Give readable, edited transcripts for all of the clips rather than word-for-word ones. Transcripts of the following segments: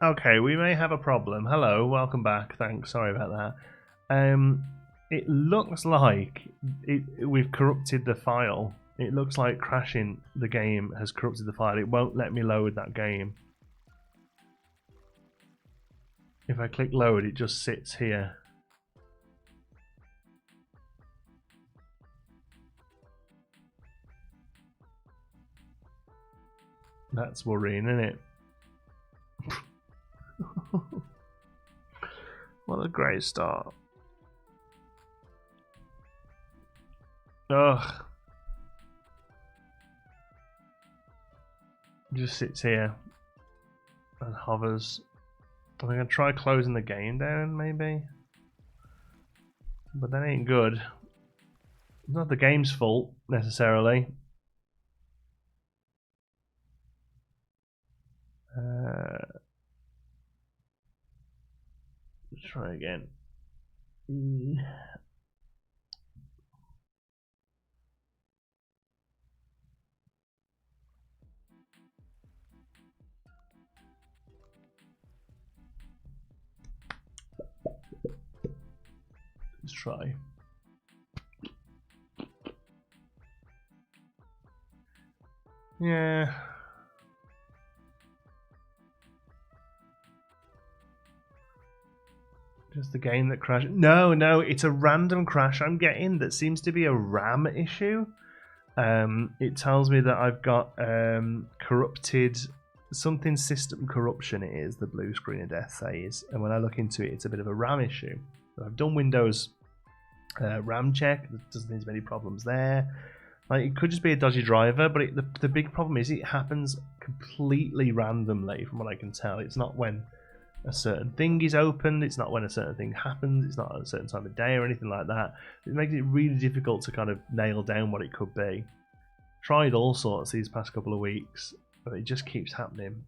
Okay, we may have a problem. Hello, welcome back. Thanks. Sorry about that. It looks like we've corrupted the file. It looks like crashing the game has corrupted the file. It won't let me load that game. If I click load, it just sits here. That's worrying, isn't it? What a great start. Ugh. Just sits here and hovers. I'm gonna try closing the game down, maybe. But that ain't good. It's not the game's fault, necessarily. Let's try again. Let's try. Yeah. Just the game that crashed. No, it's a random crash I'm getting that seems to be a RAM issue. It tells me that I've got corrupted something system corruption. It is the blue screen of death says, and when I look into it, it's a bit of a RAM issue. I've done Windows RAM check. There doesn't seem to be any problems there. Like, it could just be a dodgy driver, but the big problem is it happens completely randomly, from what I can tell. It's not when a certain thing is opened, it's not when a certain thing happens, it's not at a certain time of day or anything like that. It makes it really difficult to kind of nail down what it could be. Tried all sorts these past couple of weeks, but it just keeps happening.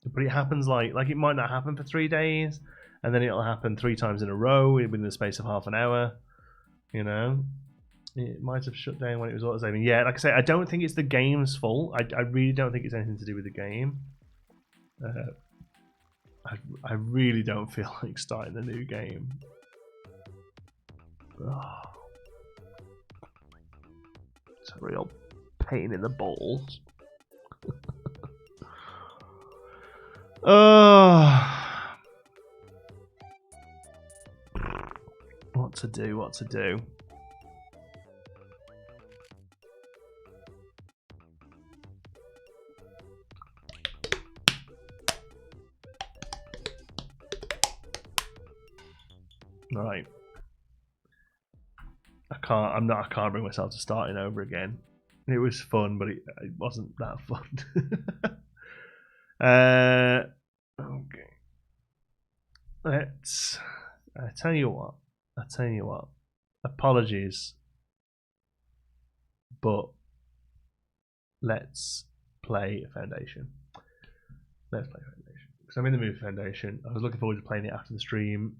But it happens like it might not happen for 3 days, and then it'll happen 3 times in a row within the space of half an hour. You know, it might have shut down when it was auto-saving. Yeah, like I say, I don't think it's the game's fault. I really don't think it's anything to do with the game. I really don't feel like starting the new game. Oh. It's a real pain in the balls. What to do? Right. I can't bring myself to starting over again. It was fun, but it wasn't that fun. Okay. I tell you what. Apologies, but let's play Foundation. Because I'm in the mood for Foundation. I was looking forward to playing it after the stream.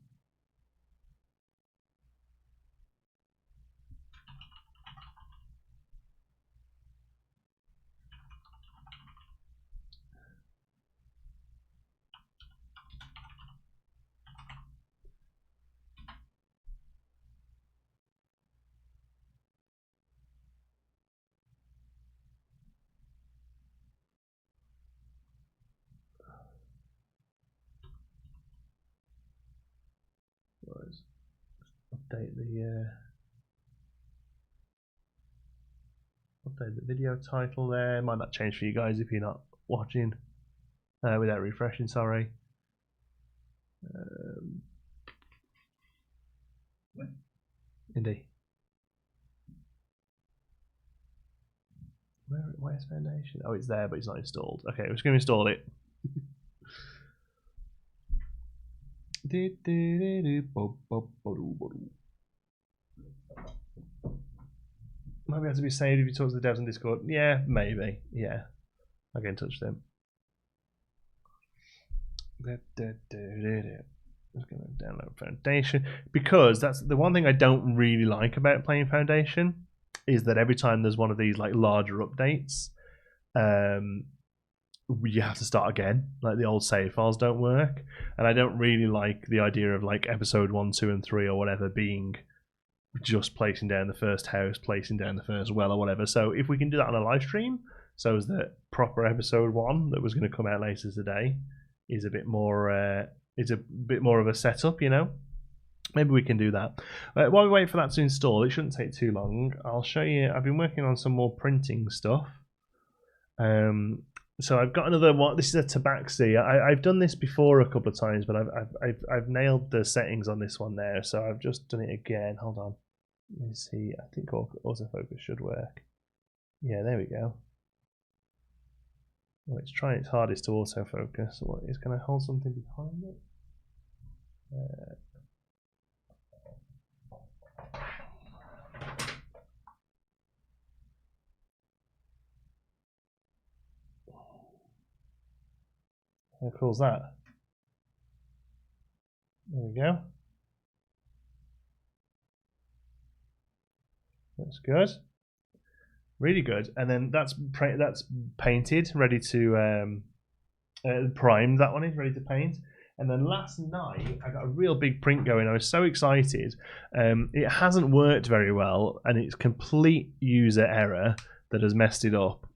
Update the video title there. Might not change for you guys if you're not watching without refreshing. Sorry. Indeed. Where's Foundation? Oh, it's there, but it's not installed. Okay, we're just going to install it. Might be able to be saved if you talk to the devs on Discord. Yeah, maybe. Yeah, I'll get in touch with them. Let's go download Foundation, because that's the one thing I don't really like about playing Foundation, is that every time there's one of these like larger updates, you have to start again. Like the old save files don't work, and I don't really like the idea of like episode 1, 2, and 3 or whatever being just placing down the first house, placing down the first well or whatever. So if we can do that on a live stream, so as that proper episode 1 that was going to come out later today is a bit more of a setup, you know. Maybe we can do that. While we wait for that to install, it shouldn't take too long. I'll show you. I've been working on some more printing stuff. So I've got another one. This is a Tabaxi. I've done this before a couple of times, but I've nailed the settings on this one there. So I've just done it again. Hold on. Let me see. I think autofocus should work. Yeah, there we go. Well, it's trying its hardest to autofocus. What is going to hold something behind it? How cool is that? There we go. That's good. Really good. And then that's painted, ready to primed. That one is ready to paint. And then last night I got a real big print going. I was so excited. It hasn't worked very well, and it's complete user error that has messed it up.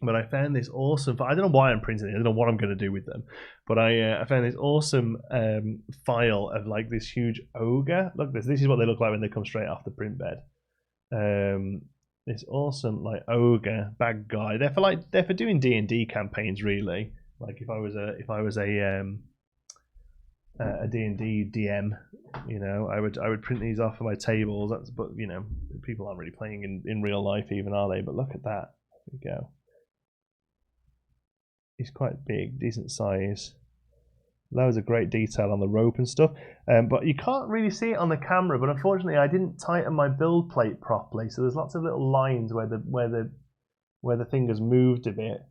But I found this awesome. I don't know why I'm printing it. I don't know what I'm going to do with them. But I found this awesome file of like this huge ogre. Look, this is what they look like when they come straight off the print bed. This awesome like ogre bad guy. They're for doing D&D campaigns really. Like if I was a D&D DM, you know, I would print these off for my tables. But you know, people aren't really playing in real life even, are they? But look at that. There we go. He's quite big, decent size. Loads of great detail on the rope and stuff. But you can't really see it on the camera. But unfortunately, I didn't tighten my build plate properly, so there's lots of little lines where the thing has moved a bit.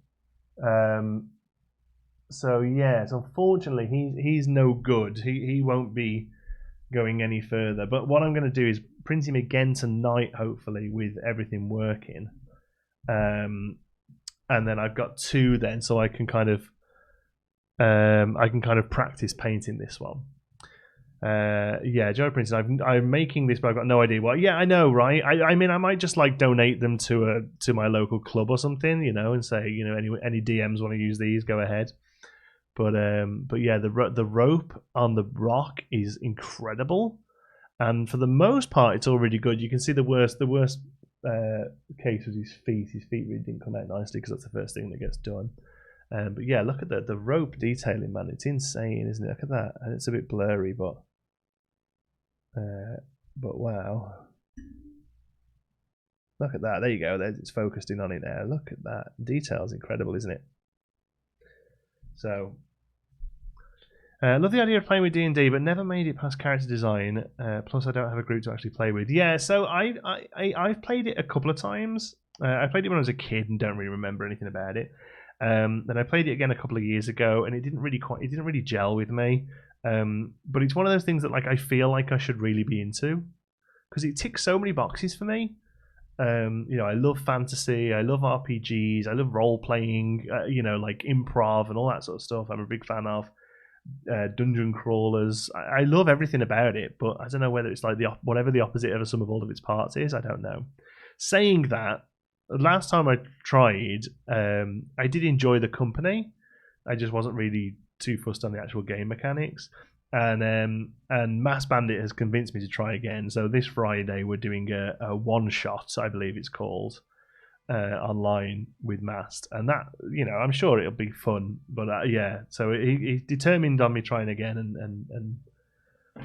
So yeah, so unfortunately, he's no good. He won't be going any further. But what I'm going to do is print him again tonight, hopefully, with everything working. And then I've got 2 then, so I can kind of practice painting this one. Yeah, Joe Princeton. I'm making this, but I've got no idea what. Yeah, I know, right? I mean, I might just like donate them to my local club or something, you know, and say, you know, any DMs want to use these, go ahead. But yeah, the rope on the rock is incredible, and for the most part, it's all really good. You can see the worst case was his feet. His feet really didn't come out nicely because that's the first thing that gets done. But yeah, look at the rope detailing, man. It's insane, isn't it? Look at that, and it's a bit blurry, but wow. Look at that. There you go. It's focused in on it now. Look at that. Detail's incredible, isn't it? So, love the idea of playing with D&D, but never made it past character design. Plus, I don't have a group to actually play with. Yeah, so I've played it a couple of times. I played it when I was a kid and don't really remember anything about it. Then I played it again a couple of years ago, and it didn't really gel with me. But it's one of those things that like I feel like I should really be into because it ticks so many boxes for me. You know, I love fantasy, I love RPGs, I love role playing, you know, like improv and all that sort of stuff. I'm a big fan of dungeon crawlers. I love everything about it, but I don't know whether it's like whatever the opposite of a sum of all of its parts is. I don't know. Saying that, last time I tried, I did enjoy the company. I just wasn't really too fussed on the actual game mechanics. And Mass Bandit has convinced me to try again. So this Friday we're doing a one shot, I believe it's called, online with Mast, and that, you know, I'm sure it'll be fun. But yeah, so he determined on me trying again and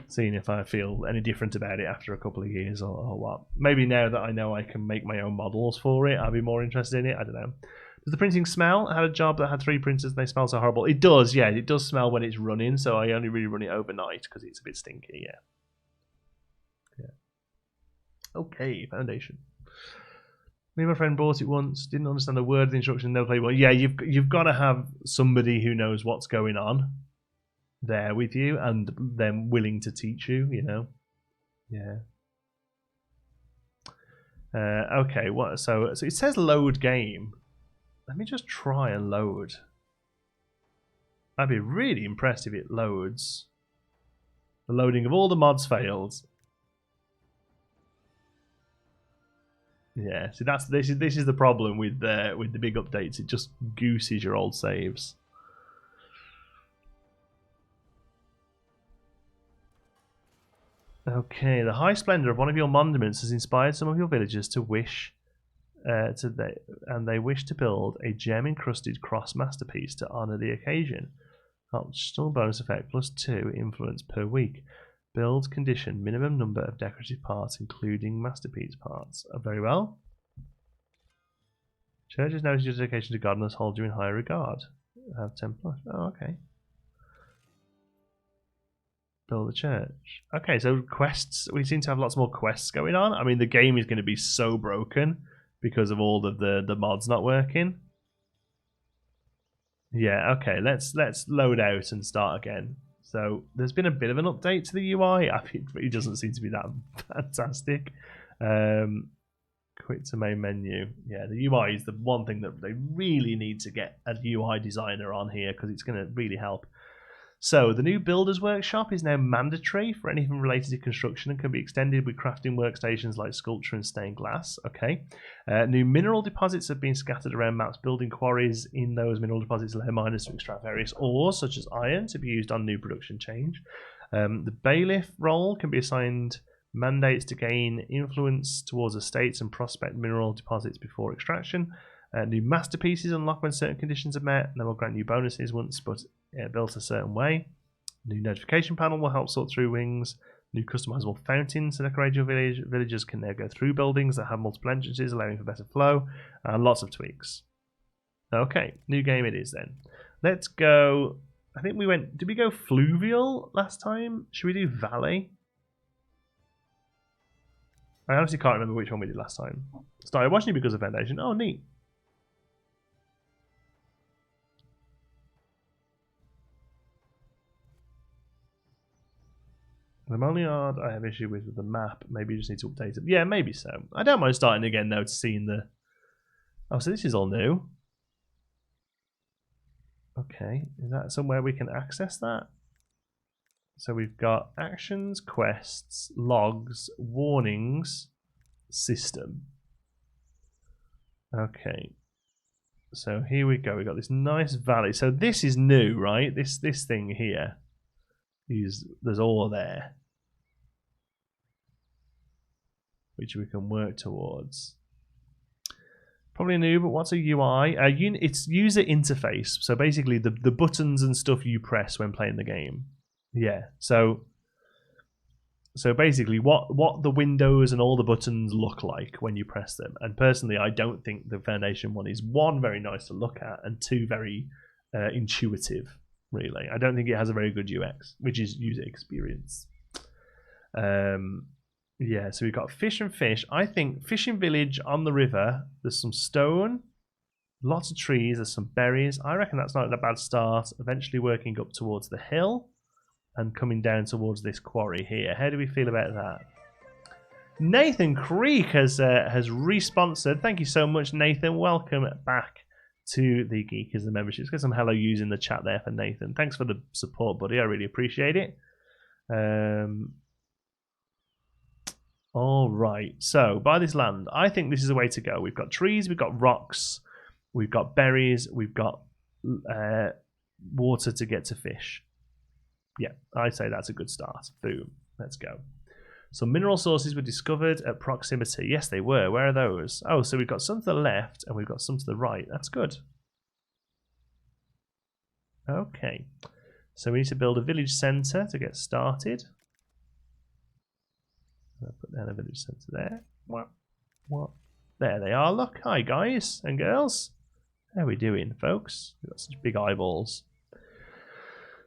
seeing if I feel any different about it after a couple of years or what. Maybe now that I know I can make my own models for it, I'll be more interested in it. I don't know. Does the printing smell? I had a job that had 3 printers and they smell so horrible. It does, yeah. It does smell when it's running, so I only really run it overnight because it's a bit stinky, yeah. Okay, Foundation. Me and my friend bought it once, didn't understand a word of the instructions, never played well. Yeah, you've got to have somebody who knows what's going on there with you and them willing to teach you, you know. Yeah. Okay, what? So it says load game. Let me just try and load. I'd be really impressed if it loads. The loading of all the mods fails. Yeah, see this is the problem with the big updates. It just gooses your old saves. Okay, the high splendor of one of your monuments has inspired some of your villagers to wish and they wish to build a gem-encrusted cross masterpiece to honor the occasion. Optional bonus effect +2 influence per week. Build condition minimum number of decorative parts, including masterpiece parts. Very well. Churches notice your dedication to God and thus hold you in high regard. Have 10+. Oh, okay. Build a church. Okay, so quests. We seem to have lots more quests going on. I mean, the game is going to be so broken because of all of the mods not working. Yeah, okay, let's load out and start again. So there's been a bit of an update to the UI. I think it doesn't seem to be that fantastic. Quit to main menu. Yeah, the UI is the one thing that they really need to get a UI designer on here because it's going to really help. So the new Builders Workshop is now mandatory for anything related to construction and can be extended with crafting workstations like sculpture and stained glass. Okay. New mineral deposits have been scattered around maps. Building quarries in those mineral deposits allow miners to extract various ores, such as iron, to be used on new production change. The bailiff role can be assigned mandates to gain influence towards estates and prospect mineral deposits before extraction. New masterpieces unlock when certain conditions are met, and they will grant new bonuses once built a certain way. New notification panel will help sort through wings. New customizable fountains to decorate your village. Villagers can now go through buildings that have multiple entrances, allowing for better flow, and lots of tweaks. Okay, new game it is then. Let's go. I think we went. Did we go fluvial last time? Should we do valley? I honestly can't remember which one we did last time. Started watching it because of Foundation. Oh, neat. The only odd I have issue with the map. Maybe you just need to update it. Yeah, maybe so. I don't mind starting again though to seeing the. Oh, so this is all new. Okay, is that somewhere we can access that? So we've got actions, quests, logs, warnings, system. Okay. So here we go. We've got this nice valley. So this is new, right? This thing here. There's all there, which we can work towards. Probably new, but what's a UI? It's user interface. So basically, the buttons and stuff you press when playing the game. Yeah. So basically, what the windows and all the buttons look like when you press them. And personally, I don't think the Foundation one is one, very nice to look at, and two, very intuitive. Really, I don't think it has a very good UX, which is user experience. Yeah, so we've got fish and fish. I think fishing village on the river. There's some stone, lots of trees. There's some berries. I reckon that's not a bad start. Eventually working up towards the hill and coming down towards this quarry here. How do we feel about that? Nathan Creek has re-sponsored. Thank you so much, Nathan. Welcome back to the Geekism membership. Let's get some hello yous in the chat there for Nathan. Thanks for the support, buddy. I really appreciate it. All right. So, buy this land. I think this is the way to go. We've got trees, we've got rocks, we've got berries, we've got water to get to fish. Yeah, I say that's a good start. Boom. Let's go. So mineral sources were discovered at proximity. Yes, they were. Where are those? Oh, so we've got some to the left and we've got some to the right. That's good. Okay. So we need to build a village centre to get started. I'll put down a village centre there. What? There they are. Look. Hi, guys and girls. How are we doing, folks? We've got such big eyeballs.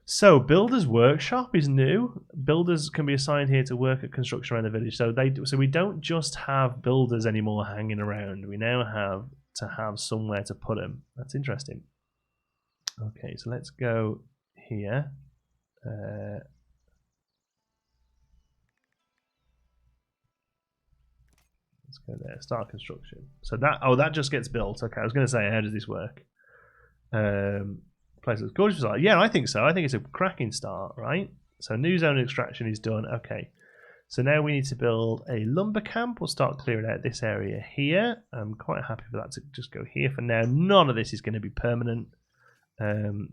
So, Builders Workshop is new. Builders can be assigned here to work at construction around the village. So we don't just have builders anymore hanging around. We now have to have somewhere to put them. That's interesting. Okay, so let's go here. Let's go there. Start construction. So that just gets built. Okay, I was going to say, how does this work? Place looks gorgeous. Yeah, I think so. I think it's a cracking start, right? So new zone extraction is done. Okay. So now we need to build a lumber camp. We'll start clearing out this area here. I'm quite happy for that to just go here for now. None of this is going to be permanent.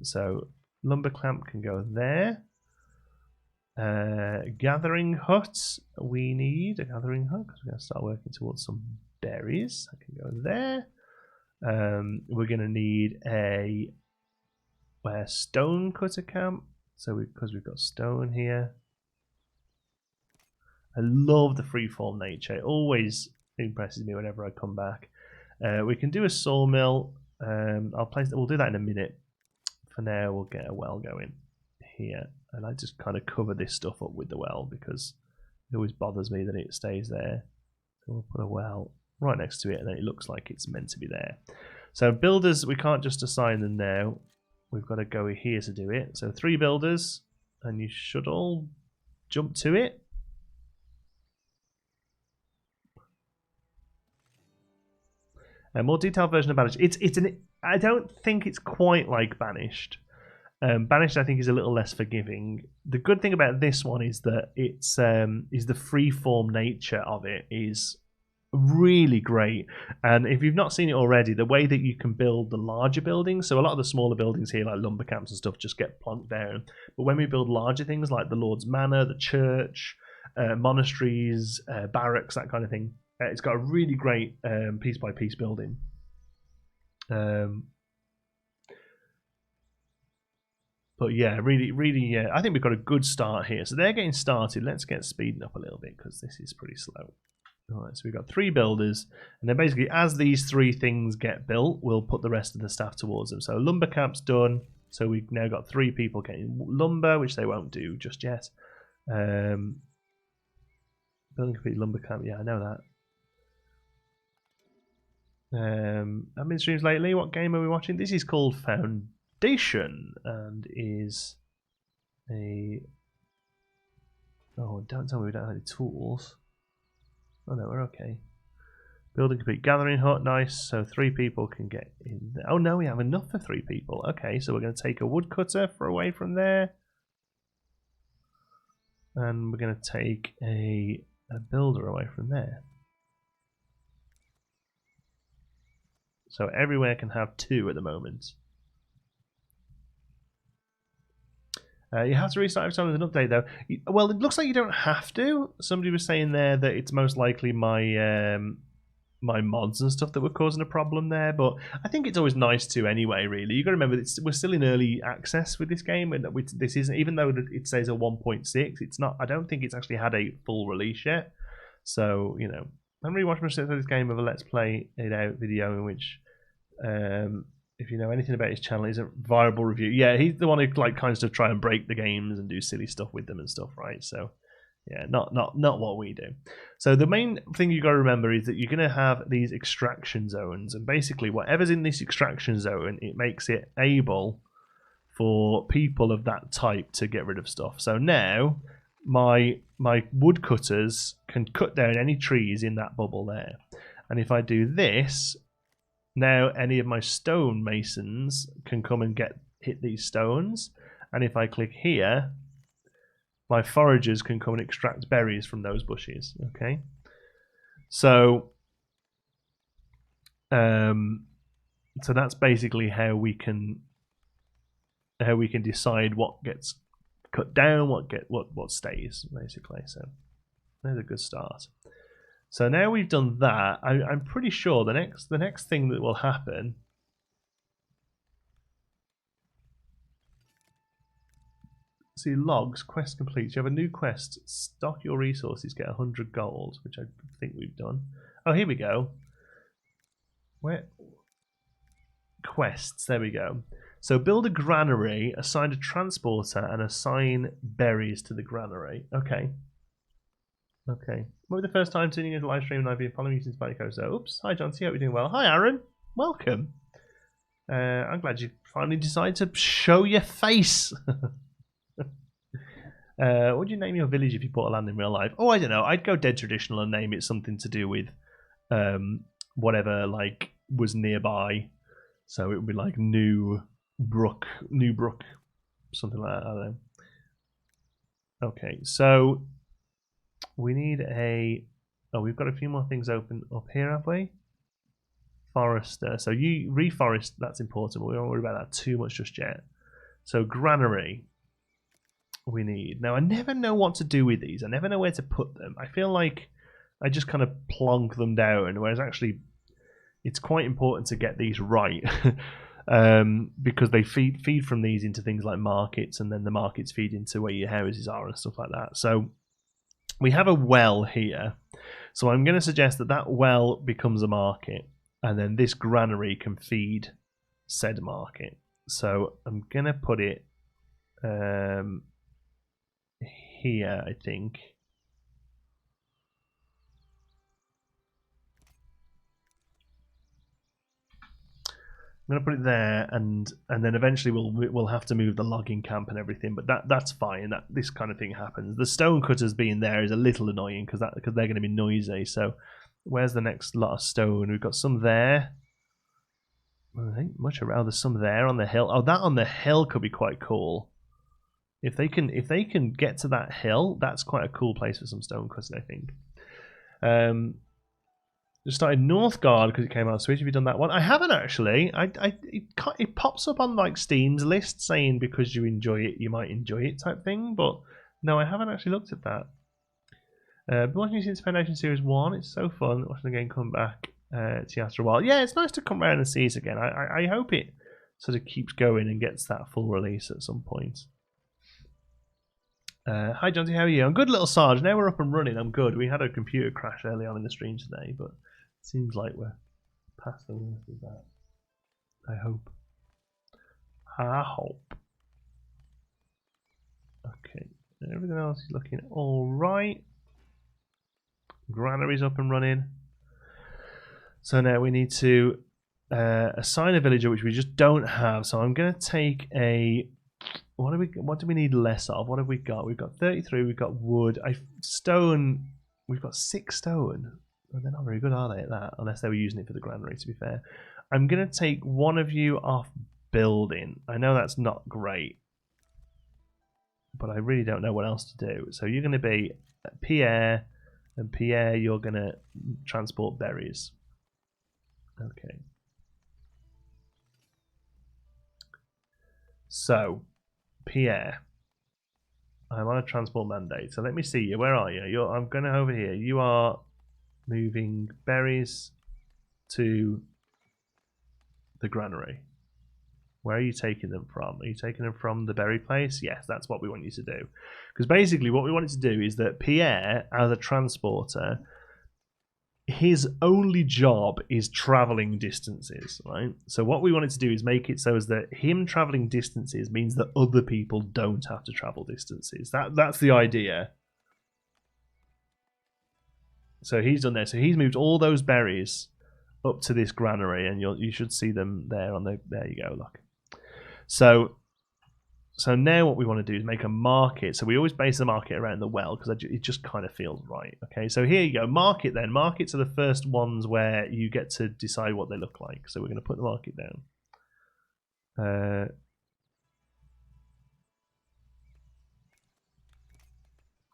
So lumber camp can go there. Gathering hut. We need a gathering hut because we're going to start working towards some berries. I can go there. We're going to need a stone cutter camp. So because we've got stone here. I love the freeform nature. It always impresses me whenever I come back. We can do a sawmill. We'll do that in a minute. For now, we'll get a well going here. And I just kind of cover this stuff up with the well because it always bothers me that it stays there. So we'll put a well right next to it and then it looks like it's meant to be there. So builders, we can't just assign them now. We've got to go here to do it. So 3 builders and you should all jump to it. A more detailed version of Banished. I don't think it's quite like Banished. Banished, I think, is a little less forgiving. The good thing about this one is that it's the free-form nature of it is really great. And if you've not seen it already, the way that you can build the larger buildings, so a lot of the smaller buildings here, like lumber camps and stuff, just get plonked down. But when we build larger things like the Lord's Manor, the church, monasteries, barracks, that kind of thing, it's got a really great piece by piece building. But yeah, really, I think we've got a good start here. So they're getting started. Let's get speeding up a little bit because this is pretty slow. All right, so we've got 3 builders, and then basically as these 3 things get built, we'll put the rest of the staff towards them. So lumber camp's done. So we've now got 3 people getting lumber, which they won't do just yet. Building complete lumber camp. Yeah, I know that. I've been streams lately. What game are we watching? This is called Foundation and is a... Oh, don't tell me we don't have any tools. Oh no, we're okay. Building complete. Gathering hut, nice. So 3 people can get in there. Oh no, we have enough for 3 people. Okay, so we're going to take a woodcutter for away from there. And we're going to take a builder away from there. So everywhere can have 2 at the moment. You have to restart every time there's an update, though. Well, it looks like you don't have to. Somebody was saying there that it's most likely my my mods and stuff that were causing a problem there, but I think it's always nice to anyway. Really, you got to remember we're still in early access with this game, and this isn't, even though it says a 1.6, it's not. I don't think it's actually had a full release yet. So you know, I'm really watching myself this game of a Let's Play It Out video in which. If you know anything about his channel, he's a viable review. Yeah, he's the one who like kind of try and break the games and do silly stuff with them and stuff, right? So, yeah, not what we do. So the main thing you got to remember is that you're going to have these extraction zones, and basically whatever's in this extraction zone, it makes it able for people of that type to get rid of stuff. So now my woodcutters can cut down any trees in that bubble there, and if I do this. Now any of my stone masons can come and hit these stones, and if I click here, my foragers can come and extract berries from those bushes. Okay, so that's basically how we can decide what gets cut down, what stays basically. So there's a good start. So now we've done that, I'm pretty sure the next thing that will happen see logs, quest complete. You have a new quest, stock your resources, get 100 gold, which I think we've done. Oh, here we go. Where quests, there we go. So build a granary, assign a transporter, and assign berries to the granary. Okay. Might be the first time tuning into a live stream and I've been following you since Banico. So, oops. Hi, John. See, hope you're doing well. Hi, Aaron. Welcome. I'm glad you finally decided to show your face. What would you name your village if you bought a land in real life? Oh, I don't know. I'd go dead traditional and name it something to do with whatever like was nearby. So it would be like New Brook, something like that. I don't know. Okay, so we need a. Oh, we've got a few more things open up here, have we? Forester. So you reforest. That's important. But we don't worry about that too much just yet. So granary. We need. Now I never know what to do with these. I never know where to put them. I feel like I just kind of plonk them down, whereas actually it's quite important to get these right. Because they feed from these into things like markets, and then the markets feed into where your houses are and stuff like that. So we have a well here, so I'm going to suggest that that well becomes a market, and then this granary can feed said market. So I'm going to put it here, I think. I'm going to put it there, and then eventually we'll have to move the logging camp and everything. But that's fine. That this kind of thing happens. The stone cutters being there is a little annoying because they're going to be noisy. So where's the next lot of stone? We've got some there. I think much around. There's some there on the hill. Oh, that on the hill could be quite cool. If they can get to that hill, that's quite a cool place for some stone cutters, I think. Just started Northgard because it came out on Switch. Have you done that one? I haven't actually. It pops up on like Steam's list saying because you enjoy it, you might enjoy it type thing. But no, I haven't actually looked at that. Been watching since Foundation Series 1. It's so fun watching the game come back to you after a while. Yeah, it's nice to come around and see it again. I hope it sort of keeps going and gets that full release at some point. Hi Jonty, how are you? I'm good, little Sarge. Now we're up and running. I'm good. We had a computer crash early on in the stream today, but seems like we're past the worst of that. I hope. Okay, everything else is looking all right. Granary's up and running. So now we need to assign a villager, which we just don't have. So I'm going to take a. What do we need less of? What have we got? We've got 33. We've got wood. Stone. We've got 6 stone. Well, they're not very good, are they, at that? Unless they were using it for the granary, to be fair. I'm going to take one of you off building. I know that's not great, but I really don't know what else to do. So you're going to be Pierre, and Pierre, you're going to transport berries. Okay. So, Pierre, I'm on a transport mandate. So let me see you. Where are you? I'm going over here. You are moving berries to the granary. Where are you taking them from? Are you taking them from the berry place? Yes, that's what we want you to do. Because basically what we wanted to do is that Pierre, as a transporter, his only job is traveling distances, right? So what we wanted to do is make it so as that him traveling distances means that other people don't have to travel distances. That's the idea. So he's done there. So he's moved all those berries up to this granary, and you should see them there on the. There you go. Look. So now what we want to do is make a market. So we always base the market around the well because it just kind of feels right. Okay. So here you go. Market then. Markets are the first ones where you get to decide what they look like. So we're going to put the market down.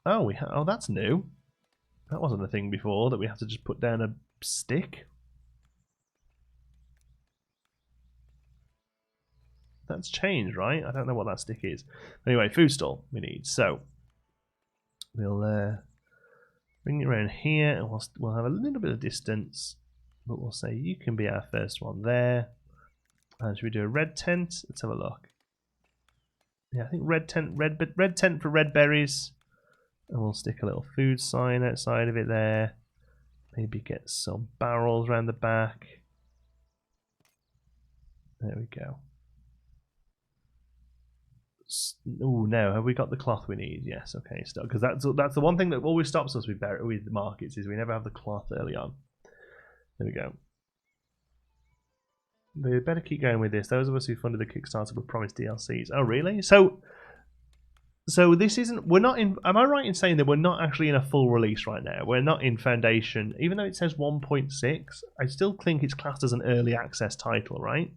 Oh, that's new. That wasn't a thing before, that we have to just put down a stick. That's changed, right? I don't know what that stick is. Anyway, food stall we need. So we'll bring it around here, and we'll have a little bit of distance, but we'll say you can be our first one there. And should we do a red tent? Let's have a look. Yeah, I think red tent for red berries. And we'll stick a little food sign outside of it there. Maybe get some barrels around the back. There we go. Oh no, have we got the cloth we need? Yes, okay, still, because that's the one thing that always stops us with markets is we never have the cloth early on. There we go. They better keep going with this. Those of us who funded the Kickstarter were promised DLCs. Oh really? So So this isn't. We're not in. Am I right in saying that we're not actually in a full release right now? We're not in Foundation, even though it says 1.6. I still think it's classed as an early access title, right?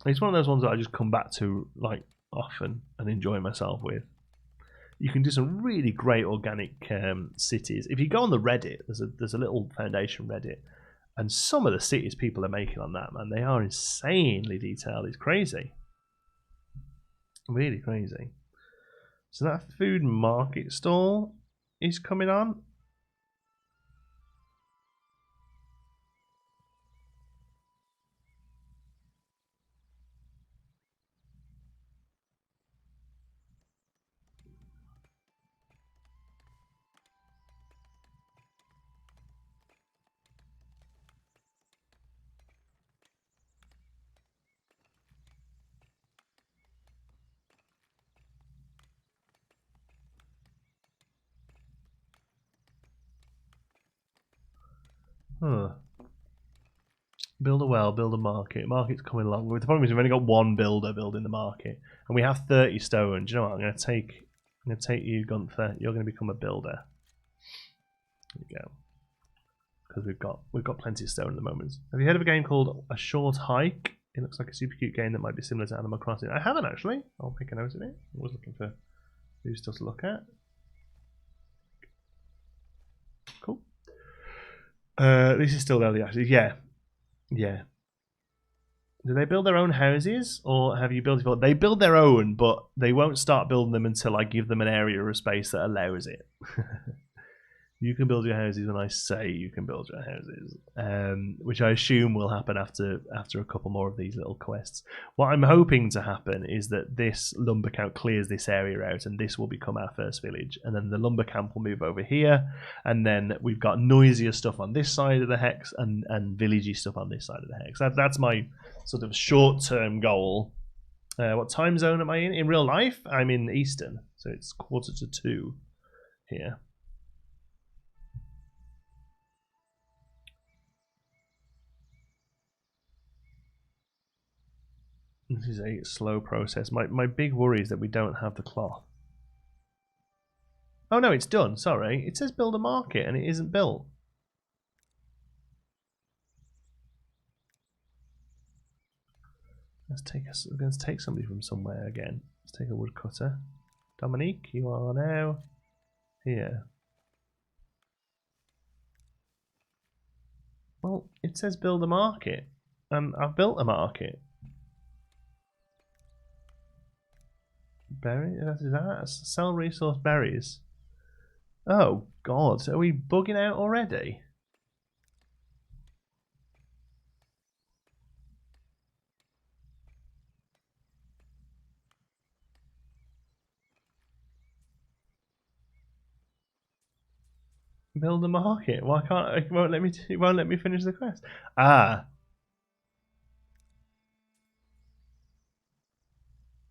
It's one of those ones that I just come back to like often and enjoy myself with. You can do some really great organic cities. If you go on the Reddit, there's a little Foundation Reddit, and some of the cities people are making on that, man, they are insanely detailed. It's crazy, really crazy. So that food market stall is coming on. Huh. Build a well, build a market. Market's coming along. The problem is we've only got one builder building the market, and we have 30 stone. Do you know what? I'm going to take you, Gunther. You're going to become a builder. There you go. Because we've got plenty of stone at the moment. Have you heard of a game called A Short Hike? It looks like a super cute game that might be similar to Animal Crossing. I haven't actually. I'll make a note of it. I was looking for new stuff to look at. Cool. This is still early access. Yeah. Yeah. Do they build their own houses, or have you built it? They build their own, but they won't start building them until I give them an area of space that allows it. You can build your houses when I say you can build your houses, which I assume will happen after a couple more of these little quests. What I'm hoping to happen is that this lumber camp clears this area out, and this will become our first village, and then the lumber camp will move over here, and then we've got noisier stuff on this side of the hex and villagey stuff on this side of the hex. That's my sort of short-term goal. What time zone am I in? In real life, I'm in Eastern, so it's 1:45 here. This is a slow process. My big worry is that we don't have the cloth. Oh no, it's done. Sorry. It says build a market and it isn't built. We're going to take somebody from somewhere again. Let's take a woodcutter. Dominique, you are now here. Well, it says build a market. And I've built a market. Berry? Is that? Sell resource berries. Oh, God. Are we bugging out already? Build a market. Why can't it won't let me finish the quest? Ah.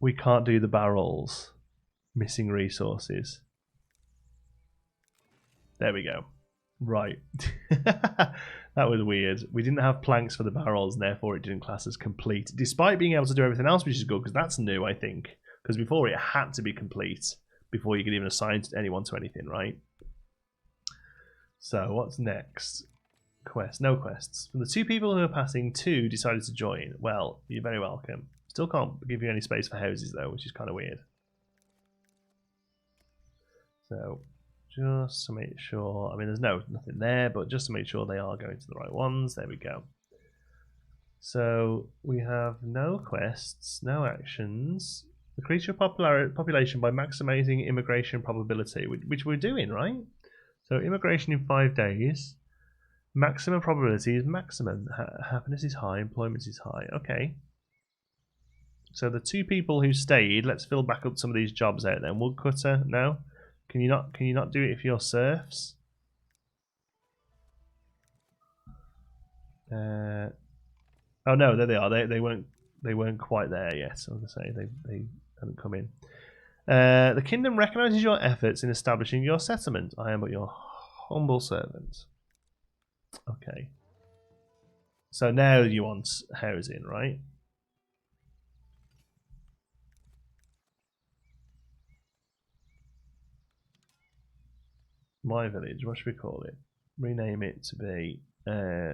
We can't do the barrels. Missing resources. There we go. Right. That was weird. We didn't have planks for the barrels, and therefore it didn't class as complete, despite being able to do everything else, which is good, because that's new, I think. Because before it had to be complete before you could even assign anyone to anything, right? So what's next? Quest. No quests. From the two people who are passing, two decided to join. Well, you're very welcome. Still can't give you any space for houses though, which is kind of weird. So just to make sure, I mean there's nothing there, but just to make sure they are going to the right ones. There we go. So we have no quests, no actions. Increase your population by maximizing immigration probability, which we're doing, right? So immigration in 5 days. Maximum probability is maximum. Happiness is high, employment is high. Okay. So the two people who stayed, let's fill back up some of these jobs out then. Woodcutter, no. Can you not do it if you're serfs? Oh no, there they are. They weren't quite there yet. I was gonna say they haven't come in. The kingdom recognizes your efforts in establishing your settlement. I am but your humble servant. Okay. So now you want housing, right? My village, what should we call it? Rename it to be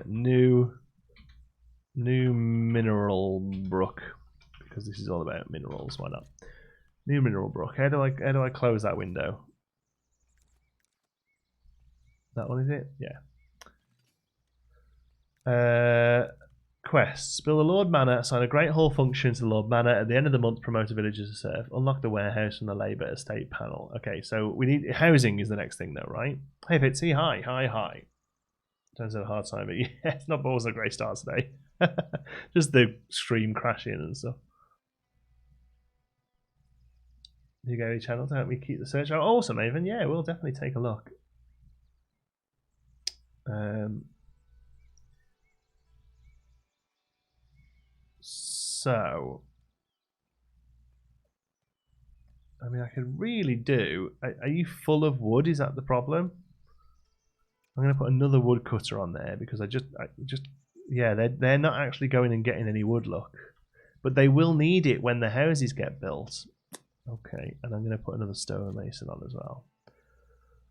New Mineral Brook, because this is all about minerals. Why not? New Mineral Brook. How do I close that window? That one, is it? Yeah. Quests. Build a Lord Manor, assign a Great Hall function to the Lord Manor. At the end of the month, promote a villager to serve. Unlock the warehouse from the Labour Estate panel. Okay, so we need housing is the next thing though, right? Hey Fitzy, hi. Turns out a hard time, but yeah, it's not balls a great start today. Just the stream crashing and stuff. You go to channel to help me keep the search. Oh, awesome, Avon. Yeah, we'll definitely take a look. So, I mean, I could really do. Are you full of wood? Is that the problem? I'm going to put another woodcutter on there because I just, yeah, they're not actually going and getting any wood, look, but they will need it when the houses get built. Okay, and I'm going to put another stonemason on as well.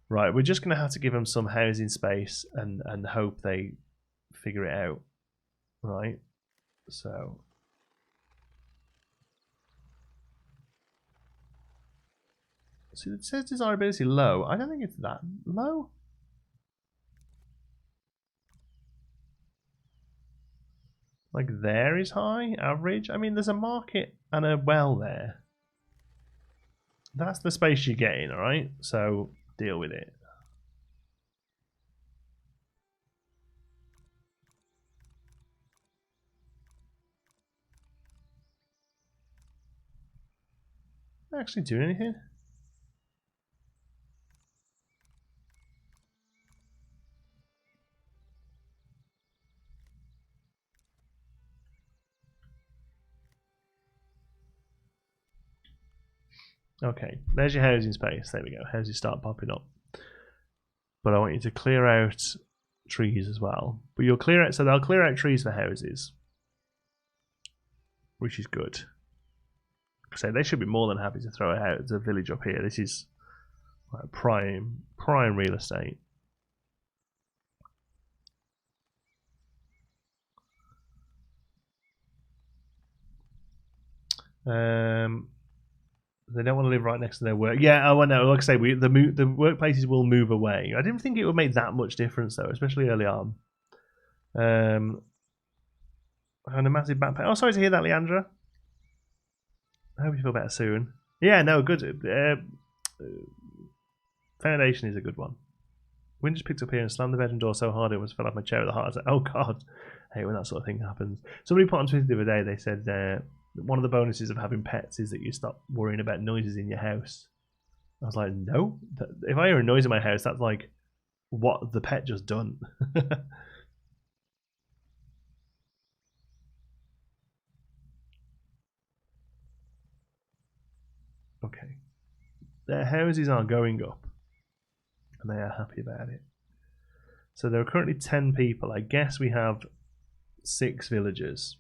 Right, we're just going to have to give them some housing space and hope they figure it out. Right, so. See, it says desirability low. I don't think it's that low. Like there is high, average. I mean, there's a market and a well there. That's the space you're getting, all right? So deal with it. Actually doing anything? Okay, there's your housing space. There we go. Houses start popping up. But I want you to clear out trees as well. But you'll clear out, so they'll clear out trees for houses, which is good. So they should be more than happy to throw it out as a village up here. This is like prime real estate. They don't want to live right next to their work. Yeah, I know. Like I say, the workplaces will move away. I didn't think it would make that much difference though, especially early on. And a massive backpack. Oh, sorry to hear that, Leandra. I hope you feel better soon. Yeah, no, good. Foundation is a good one. Wind just picked up here and slammed the bedroom door so hard it almost fell off my chair with a heart attack. Oh god, I hate when that sort of thing happens. Somebody put on Twitter the other day. They said one of the bonuses of having pets is that you stop worrying about noises in your house. I was like, no. If I hear a noise in my house, that's like what the pet just done. Okay. Their houses are going up, and they are happy about it. So there are currently 10 people. I guess we have 6 villagers.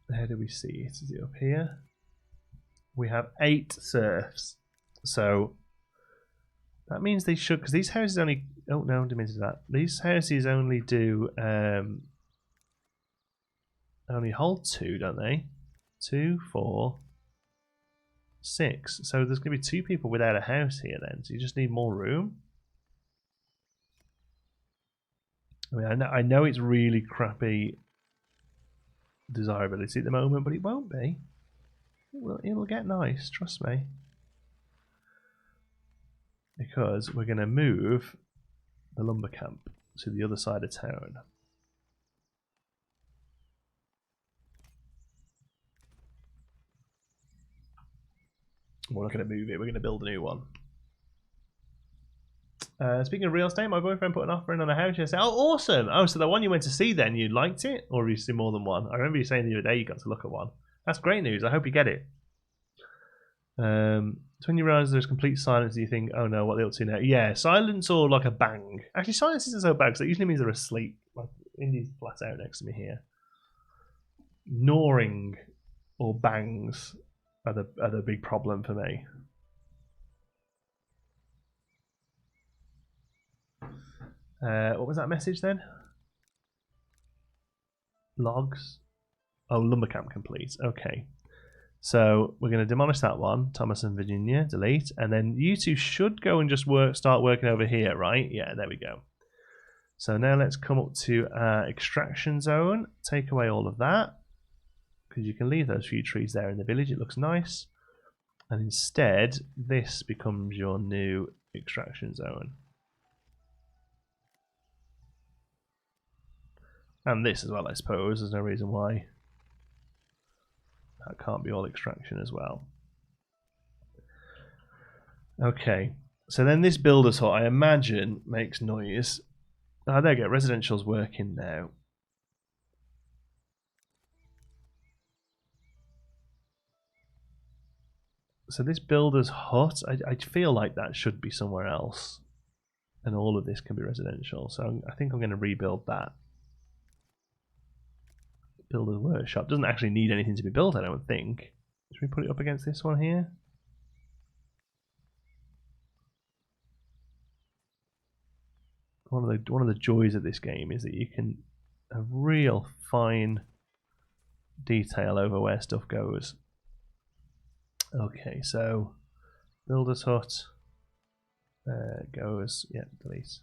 Where do we see it? Is it up here? We have 8 serfs. So that means they should, because these houses only. Oh no, didn't mean to do that. These houses only do only hold 2, don't they? 2, 4, 6. So there's going to be 2 people without a house here then. So you just need more room. I mean, I know it's really crappy desirability at the moment, but it won't be. It'll get nice, trust me. Because we're going to move the lumber camp to the other side of town. We're not going to move it, we're going to build a new one. Speaking of real estate, my boyfriend put an offer in on a house yesterday. Oh, awesome! Oh, so the one you went to see then, you liked it? Or have you seen more than one? I remember you saying the other day you got to look at one. That's great news. I hope you get it. So when you realise there's complete silence, you think, oh no, what are they up to now? Yeah, silence or like a bang. Actually, silence isn't so bad because it usually means they're asleep. Like Indy's flat out next to me here. Gnawing or bangs are the big problem for me. What was that message then? Logs. Oh, lumber camp complete. Okay. So we're going to demolish that one, Thomas and Virginia, delete, and then you two should go and just start working over here, right? Yeah, there we go. So now let's come up to extraction zone, take away all of that, because you can leave those few trees there in the village, it looks nice. And instead, this becomes your new extraction zone. And this as well, I suppose, there's no reason why that can't be all extraction as well. Okay, so then this builder's hut, I imagine, makes noise. Ah, there you go, residential's working now. So this builder's hut, I feel like that should be somewhere else. And all of this can be residential, so I think I'm going to rebuild that. Builder's workshop doesn't actually need anything to be built, I don't think. Should we put it up against this one here? One of the joys of this game is that you can have real fine detail over where stuff goes. Okay, so builder's hut goes, yeah, delete.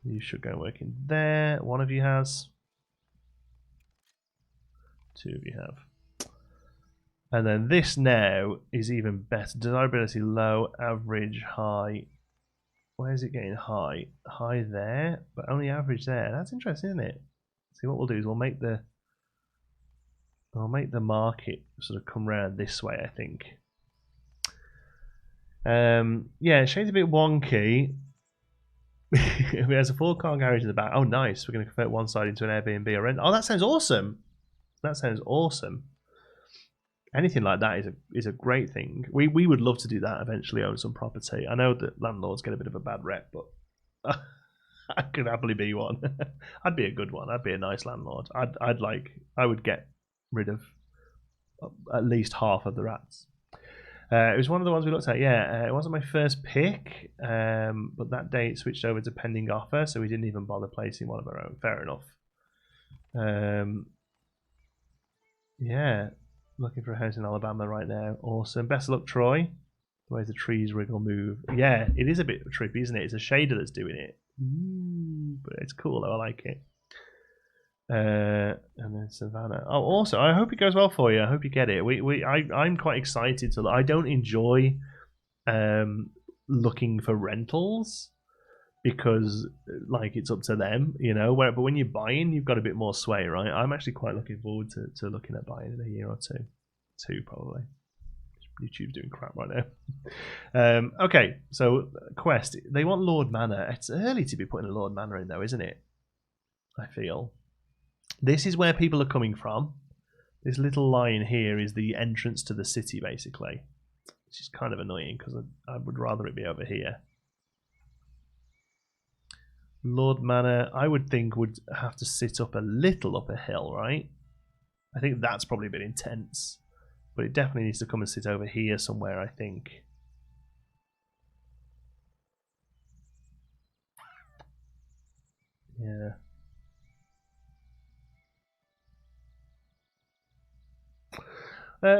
You should go and work in there. One of you has. Two of you have. And then this now is even better. Desirability low, average, high. Where is it getting high? High there, but only average there. That's interesting, isn't it? See, what we'll do is we'll make the market sort of come round this way, I think. Yeah, shade's a bit wonky. There's a 4-car garage in the back. Oh, nice. We're going to convert one side into an Airbnb or rent. Oh, that sounds awesome. That sounds awesome. Anything like that is a great thing. We would love to do that eventually, own some property. I know that landlords get a bit of a bad rep, but I could happily be one. I'd be a good one. I'd be a nice landlord. I would get rid of at least half of the rats. It was one of the ones we looked at. Yeah, it wasn't my first pick, but that day it switched over to pending offer, so we didn't even bother placing one of our own. Fair enough. Yeah, looking for a house in Alabama right now. Awesome. Best of luck, Troy. The way the trees wriggle move. Yeah, it is a bit trippy, isn't it? It's a shader that's doing it. But it's cool though, I like it. And then Savannah. Oh, also, I hope it goes well for you. I hope you get it. I'm quite excited to. I don't enjoy looking for rentals because like it's up to them, you know. But when you're buying, you've got a bit more sway, right? I'm actually quite looking forward to looking at buying in a year or two probably. YouTube's doing crap right now. Okay, so Quest. They want Lord Manor. It's early to be putting a Lord Manor in though, isn't it? I feel. This is where people are coming from. This little line here is the entrance to the city, basically. Which is kind of annoying because I would rather it be over here. Lord Manor, I would think, would have to sit up a little up a hill, right? I think that's probably a bit intense. But it definitely needs to come and sit over here somewhere, I think. Yeah.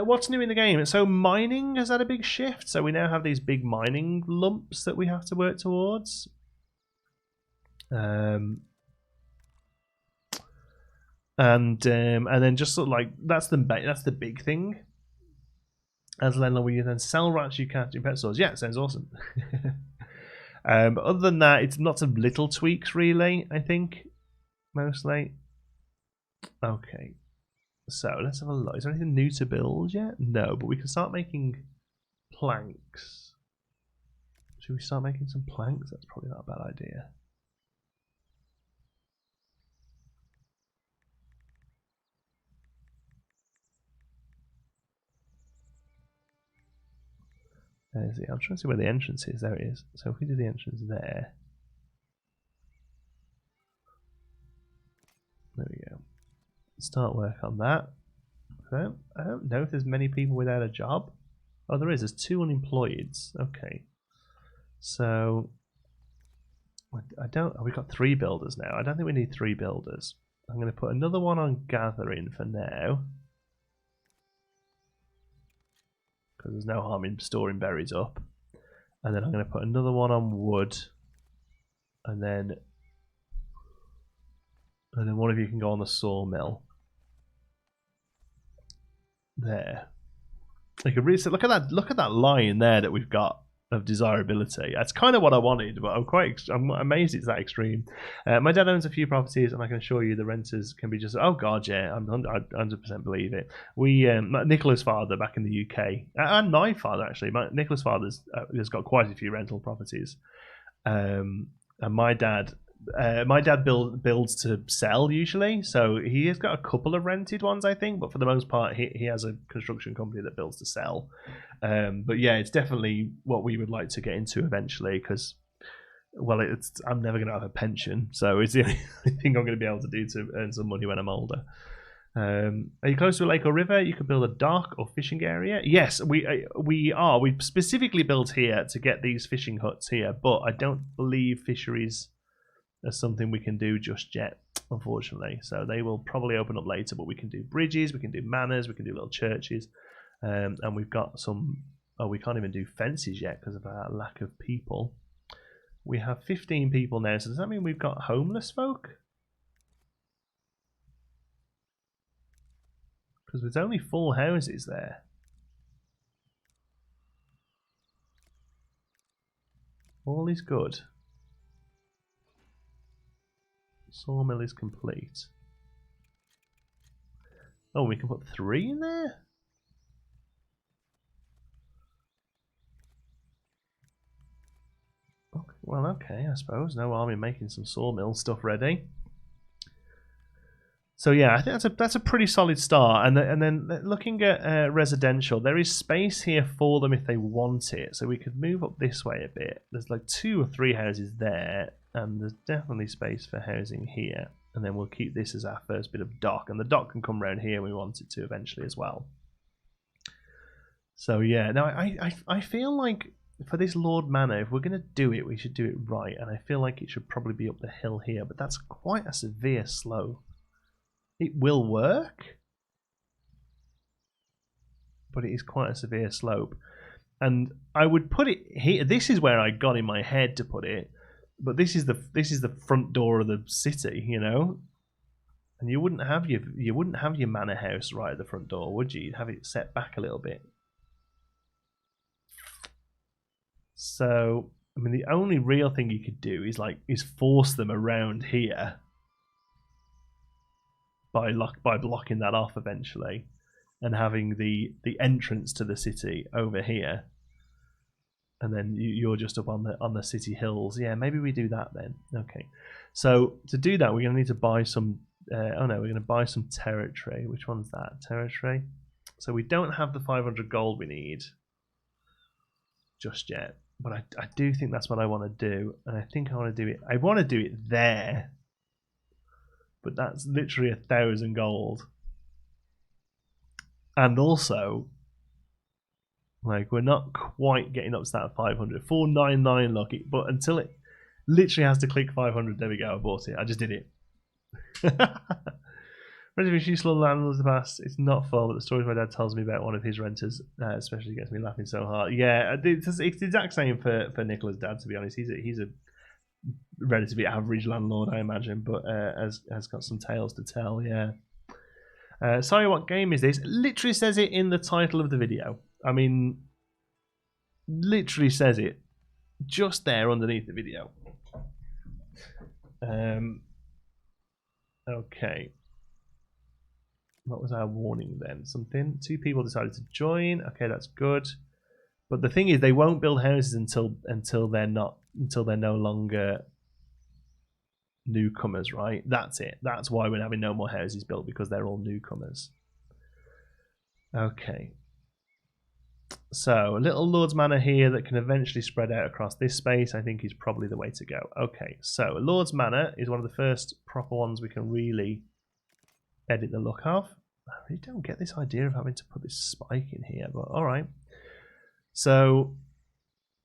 What's new in the game? So mining has had a big shift. So we now have these big mining lumps that we have to work towards. And then just sort of like that's the big thing. As landlord, we then sell rats you catch in pet stores. Yeah, sounds awesome. But other than that, it's lots of little tweaks, really. I think mostly. Okay. So let's have a look. Is there anything new to build yet? No, but we can start making planks. Should we start making some planks? That's probably not a bad idea. There's it. I'm trying to see where the entrance is. There it is. So if we do the entrance there. There we go. Start work on that. I don't know if there's many people without a job. Oh, there is. There's 2 unemployed. Okay. So I don't. Oh, we've got 3 builders now. I don't think we need 3 builders. I'm going to put another one on gathering for now, because there's no harm in storing berries up. And then I'm going to put another one on wood, and then one of you can go on the sawmill. There. You can really look at that. Look at that line there that we've got of desirability. That's kind of what I wanted, but I'm amazed it's that extreme. My dad owns a few properties, and I can assure you the renters can be just. Oh God, yeah, I 100% believe it. We Nicola's father back in the UK, and my father actually. Nicola's father's has got quite a few rental properties, and my dad builds to sell usually, so he has got a couple of rented ones, I think, but for the most part he has a construction company that builds to sell. But yeah, it's definitely what we would like to get into eventually, because I'm never going to have a pension, so it's the only thing I'm going to be able to do to earn some money when I'm older. Are you close to a lake or river? You could build a dock or fishing area. Yes, we are. We specifically built here to get these fishing huts here, but I don't believe fisheries as something we can do just yet, unfortunately. So they will probably open up later, but we can do bridges, we can do manors, we can do little churches, and we've got some. Oh, we can't even do fences yet because of our lack of people. We have 15 people now, so does that mean we've got homeless folk? Because there's only 4 houses there. All is good. Sawmill is complete. Oh, we can put 3 in there? Okay, well, okay, I suppose. No harm in making some sawmill stuff ready. So yeah, I think that's a pretty solid start. And then looking at residential, there is space here for them if they want it. So we could move up this way a bit. There's like 2 or 3 houses there, and there's definitely space for housing here. And then we'll keep this as our first bit of dock, and the dock can come around here when we want it to eventually as well. So yeah, now I feel like for this Lord Manor, if we're going to do it, we should do it right. And I feel like it should probably be up the hill here, but that's quite a severe slope. It will work, but it is quite a severe slope. And I would put it here. This is where I got in my head to put it, but this is the front door of the city, you know. And you wouldn't have your manor house right at the front door, would you? You'd have it set back a little bit. So, I mean, the only real thing you could do is force them around here by blocking that off eventually, and having the entrance to the city over here, and then you're just up on the city hills. Yeah, maybe we do that then. Okay, so to do that, we're gonna need to buy some. Oh no, we're gonna buy some territory. Which one's that? Territory. So we don't have the 500 gold we need just yet, but I do think that's what I want to do, and I think I want to do it. I want to do it there, but that's literally 1,000 gold, and also, like, we're not quite getting up to that 500. 499, look, but until it literally has to click 500. There we go. I bought it. I just did it. Reservation useful landlords in the past. It's not full, but the stories my dad tells me about one of his renters especially gets me laughing so hard. Yeah, it's the exact same for Nicola's dad, to be honest. He's a relatively average landlord, I imagine, but has got some tales to tell. Yeah. Sorry, what game is this? Literally says it in the title of the video. I mean, literally says it just there underneath the video. Okay. What was our warning then? 2 people decided to join. Okay, that's good. But the thing is, they won't build houses until they're no longer newcomers, right? That's it. That's why we're having no more houses built, because they're all newcomers. Okay. So a little Lord's Manor here that can eventually spread out across this space, I think, is probably the way to go. Okay, so Lord's Manor is one of the first proper ones we can really edit the look of. I really don't get this idea of having to put this spike in here, but all right. So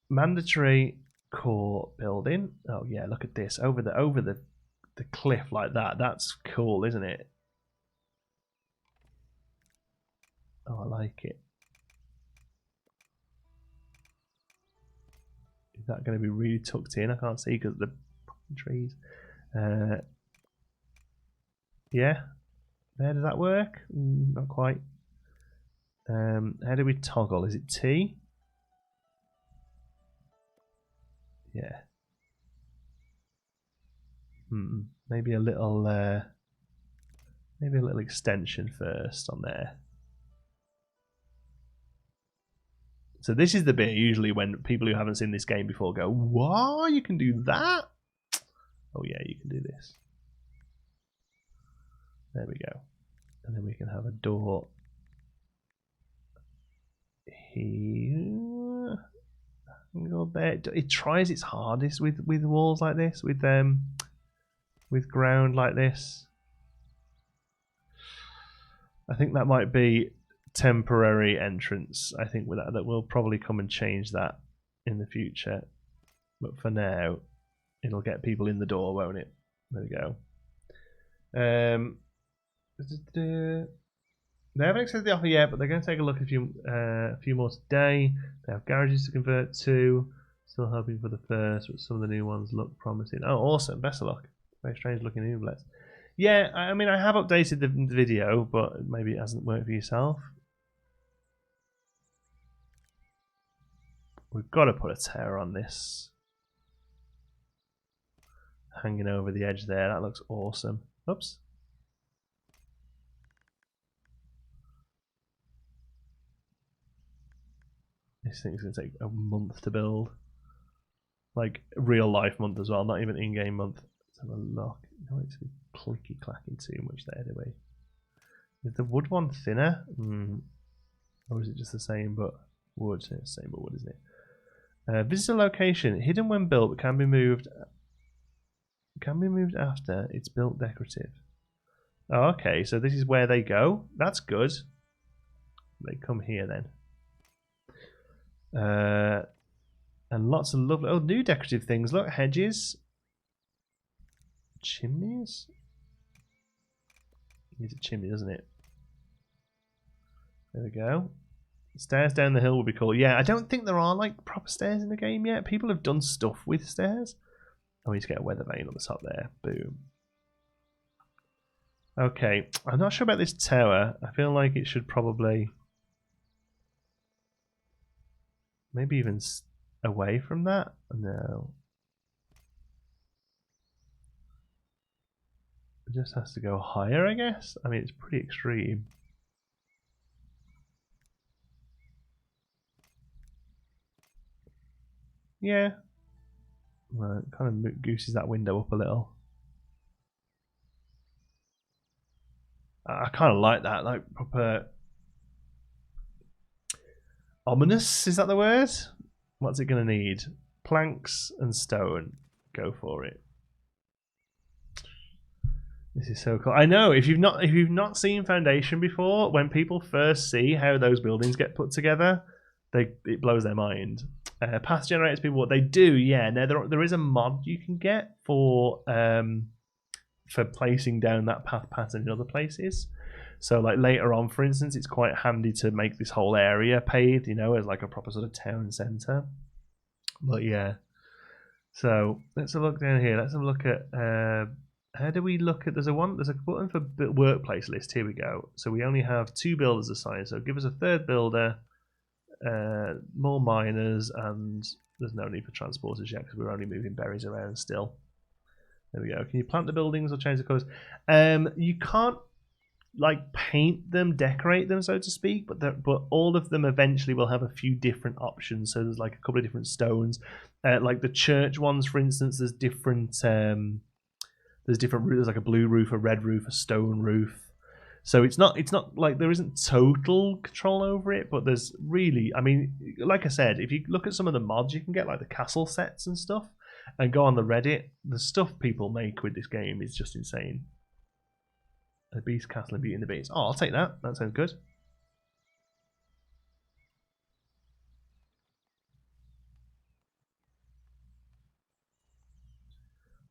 mandatory core building. Oh yeah, look at this over the cliff like that. That's cool, isn't it? Oh, I like it. Is that going to be really tucked in? I can't see because of the trees. Yeah, there, does that work? Not quite. How do we toggle? Is it T? Yeah. Maybe a little extension first on there. So this is the bit usually when people who haven't seen this game before go, "What? You can do that?" Oh yeah, you can do this. There we go. And then we can have a door here. Go there. It tries its hardest with walls like this, with ground like this. I think that might be temporary entrance. I think with that we'll probably come and change that in the future. But for now, it'll get people in the door, won't it? There we go. They haven't accepted the offer yet, but they're going to take a look at a few more today. They have garages to convert to. Still hoping for the first, but some of the new ones look promising. Oh, awesome. Best of luck. Very strange looking outlets. Yeah, I mean, I have updated the video, but maybe it hasn't worked for yourself. We've got to put a tower on this. Hanging over the edge there. That looks awesome. Oops. This thing's going to take a month to build. Like, real life month as well, not even in-game month. Let's have a look. I don't want it to be clicky-clacking too much there, do we? Is the wood one thinner? Or is it just the same but wood? It's the same but wood, isn't it? Visitor location. Hidden when built, but can be moved after it's built decorative. Oh, okay, so this is where they go. That's good. They come here then. And lots of lovely, new decorative things. Look, hedges, chimneys. Needs a chimney, doesn't it? There we go. Stairs down the hill would be cool. Yeah, I don't think there are like proper stairs in the game yet. People have done stuff with stairs. Oh, we need to get a weather vane on the top there. Boom. Okay, I'm not sure about this tower. I feel like it should probably maybe even away from that. No. It just has to go higher, I guess. I mean, it's pretty extreme. Yeah. Right, kind of gooses that window up a little. I kind of like that, like proper ominous. Is that the word? What's it going to need? Planks and stone. Go for it. This is so cool. I know if you've not seen Foundation before, when people first see how those buildings get put together, it blows their mind. Path generators, people, what they do, yeah. Now there is a mod you can get for placing down that path pattern in other places. So like later on, for instance, it's quite handy to make this whole area paved, you know, as like a proper sort of town centre. But yeah. So let's have a look down here. Let's have a look at how do we look at there's a button for workplace list. Here we go. So we only have 2 builders assigned. So give us a 3rd builder, more miners, and there's no need for transporters yet because we're only moving berries around still. There we go. Can you plant the buildings or change the colours? You can't like paint them, decorate them, so to speak. But all of them eventually will have a few different options. So there's like a couple of different stones, like the church ones, for instance. There's different. There's like a blue roof, a red roof, a stone roof. So it's not like there isn't total control over it, but there's really, I mean, like I said, if you look at some of the mods, you can get like the castle sets and stuff, and go on the Reddit. The stuff people make with this game is just insane. A Beast Castle and Beauty and the Beast. Oh, I'll take that. That sounds good.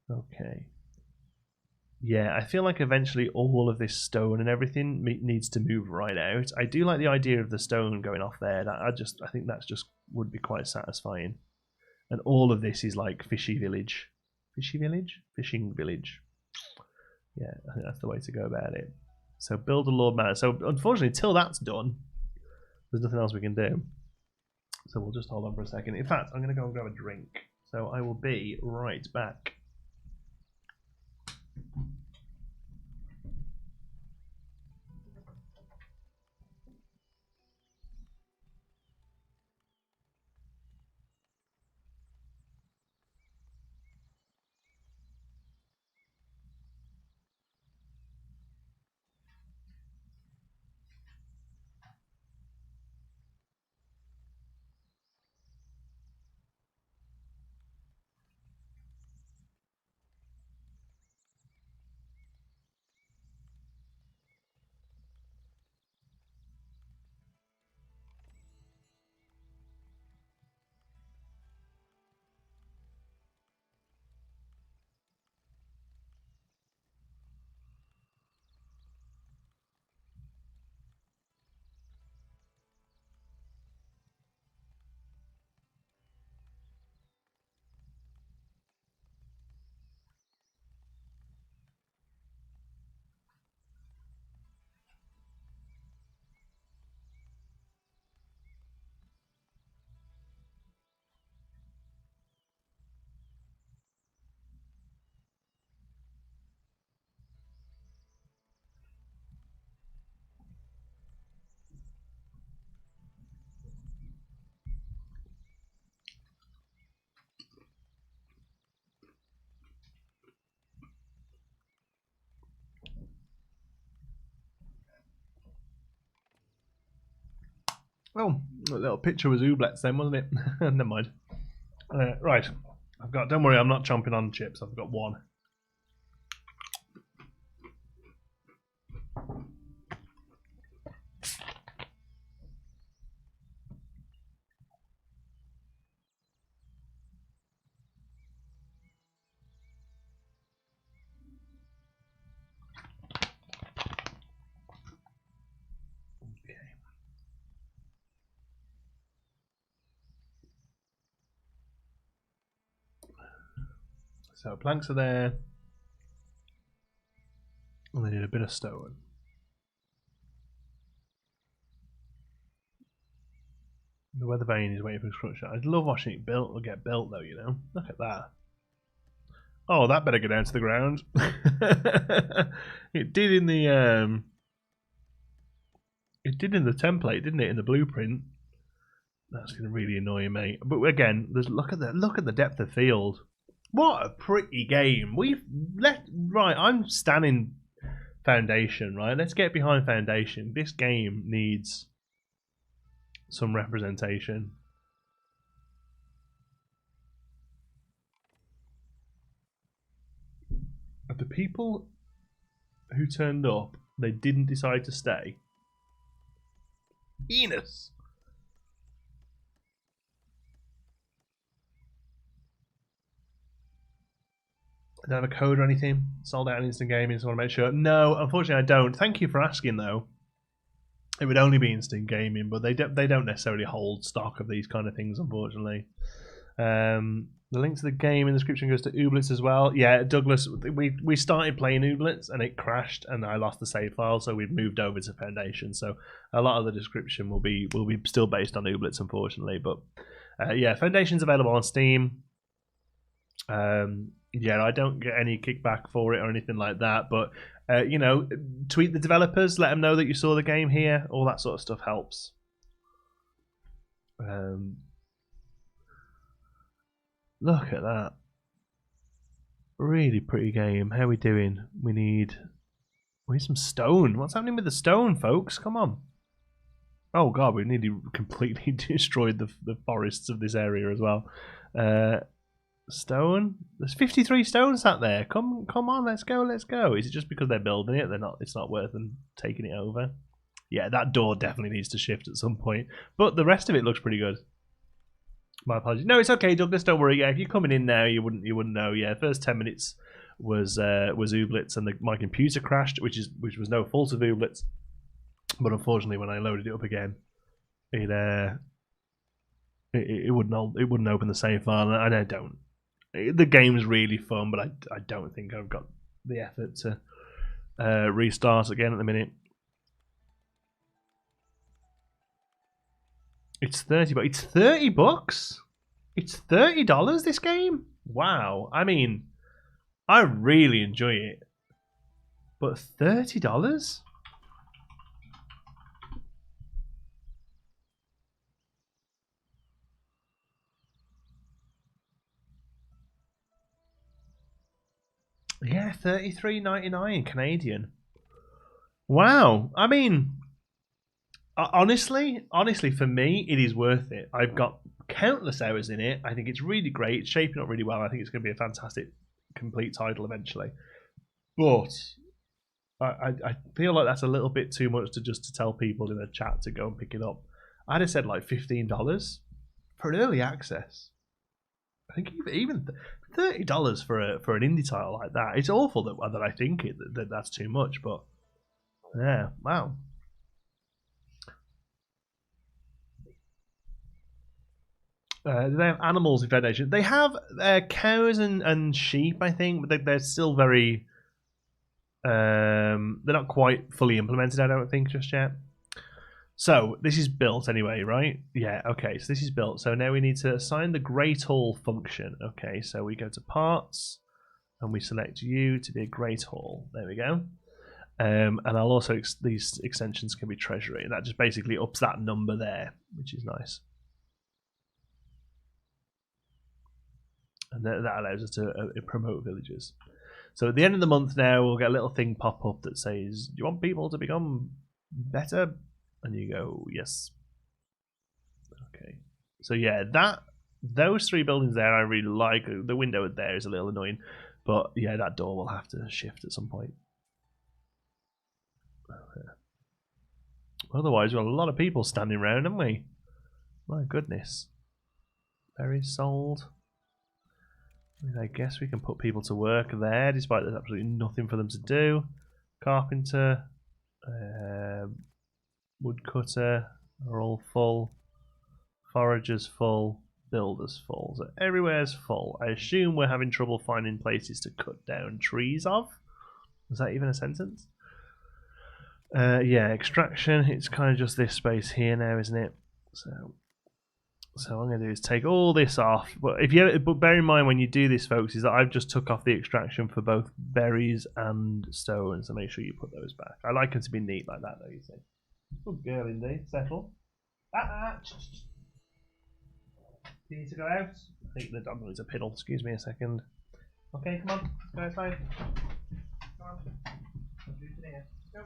Okay. Yeah, I feel like eventually all of this stone and everything needs to move right out. I do like the idea of the stone going off there. I think that's just would be quite satisfying. And all of this is like Fishy Village. Fishy Village? Fishing Village. Yeah, I think that's the way to go about it. So build a Lord Manor. So unfortunately, till that's done, there's nothing else we can do. So we'll just hold on for a second. In fact, I'm going to go and grab a drink. So I will be right back. Oh, a little picture was Ooblets then, wasn't it? Never mind. Right, I've got. Don't worry, I'm not chomping on chips. I've got one. So planks are there. And they need a bit of stone. The weather vane is waiting for construction. I'd love watching it built or get built though, you know. Look at that. Oh, that better go down to the ground. It did in the template, didn't it? In the blueprint. That's gonna really annoy me. But again, look at the depth of field. What a pretty game. I'm standing Foundation, right? Let's get behind Foundation. This game needs some representation. Of the people who turned up, they didn't decide to stay. Enos. I don't have a code or anything. Sold out on Instant Gaming, just want to make sure. No, unfortunately I don't. Thank you for asking though. It would only be Instant Gaming, but they don't necessarily hold stock of these kind of things, unfortunately. The link to the game in the description goes to Ooblets as well. Yeah, Douglas, we started playing Ooblets and it crashed and I lost the save file, so we've moved over to Foundation. So a lot of the description will be still based on Ooblets, unfortunately. But yeah, Foundation's available on Steam. Yeah, I don't get any kickback for it or anything like that. But you know, tweet the developers, let them know that you saw the game here. All that sort of stuff helps. Look at that. Really pretty game. How are we doing? We need some stone. What's happening with the stone, folks? Come on. Oh god, we nearly completely destroyed the forests of this area as well. Stone. There's 53 stones sat there. Come on, let's go. Is it just because they're building it? They're not. It's not worth them taking it over. Yeah, that door definitely needs to shift at some point. But the rest of it looks pretty good. My apologies. No, it's okay, Douglas. Don't worry. Yeah, if you're coming in now, you wouldn't know. Yeah, first 10 minutes was Ooblets, and my computer crashed, which was no fault of Ooblets. But unfortunately, when I loaded it up again, it wouldn't open the save file, and I don't. The game's really fun, but I don't think I've got the effort to restart again at the minute. It's $30. It's $30. It's $30. This game. Wow. I mean, I really enjoy it, but $30. Yeah, $33.99 Canadian. Wow. I mean, honestly, for me, it is worth it. I've got countless hours in it. I think it's really great. It's shaping up really well. I think it's going to be a fantastic, complete title eventually. But I feel like that's a little bit too much to tell people in a chat to go and pick it up. I'd have said like $15 for an early access. I think even $30 for an indie title like that. It's awful that I think that's too much, but yeah, wow. Do they have animals in Federation? They have cows and sheep, I think, but they're still very. They're not quite fully implemented, I don't think, just yet. So this is built anyway, right? Yeah, okay, so this is built. So now we need to assign the Great Hall function. Okay, so we go to parts and we select you to be a Great Hall. There we go. And I'll also, these extensions can be treasury. That just basically ups that number there, which is nice. And that allows us to promote villages. So at the end of the month now, we'll get a little thing pop up that says, do you want people to become better? And you go, yes. Okay. So yeah, those three buildings there I really like. The window there is a little annoying. But yeah, that door will have to shift at some point. Okay. Otherwise, we've got a lot of people standing around, haven't we? My goodness. Berries sold. I guess we can put people to work there, despite there's absolutely nothing for them to do. Carpenter, woodcutter are all full. Foragers full. Builders full. So everywhere's full. I assume we're having trouble finding places to cut down trees of. Is that even a sentence? Yeah, extraction. It's kind of just this space here now, isn't it? So what I'm going to do is take all this off. But bear in mind when you do this, folks, is that I've just took off the extraction for both berries and stone. So make sure you put those back. I like them to be neat like that, though. You see. Good girl, indeed. Settle. Do you need to go out? I think the dog needs a piddle. Excuse me a second. Okay, come on. Go outside. Come on. Let's do it here. Go.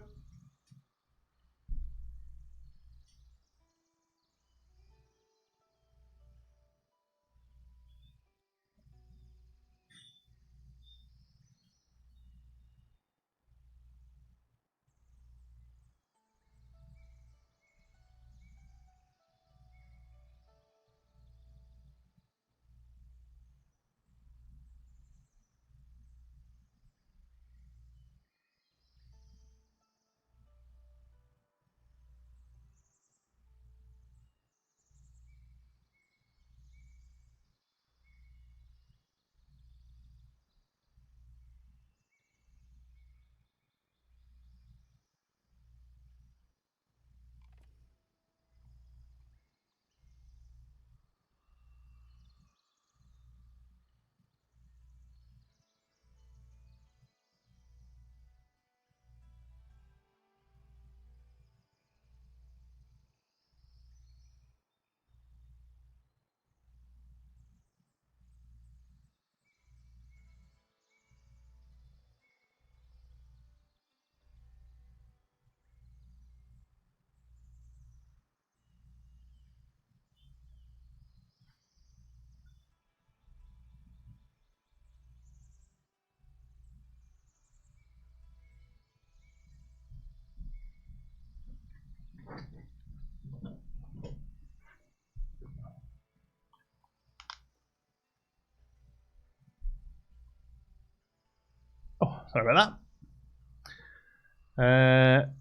Sorry about that.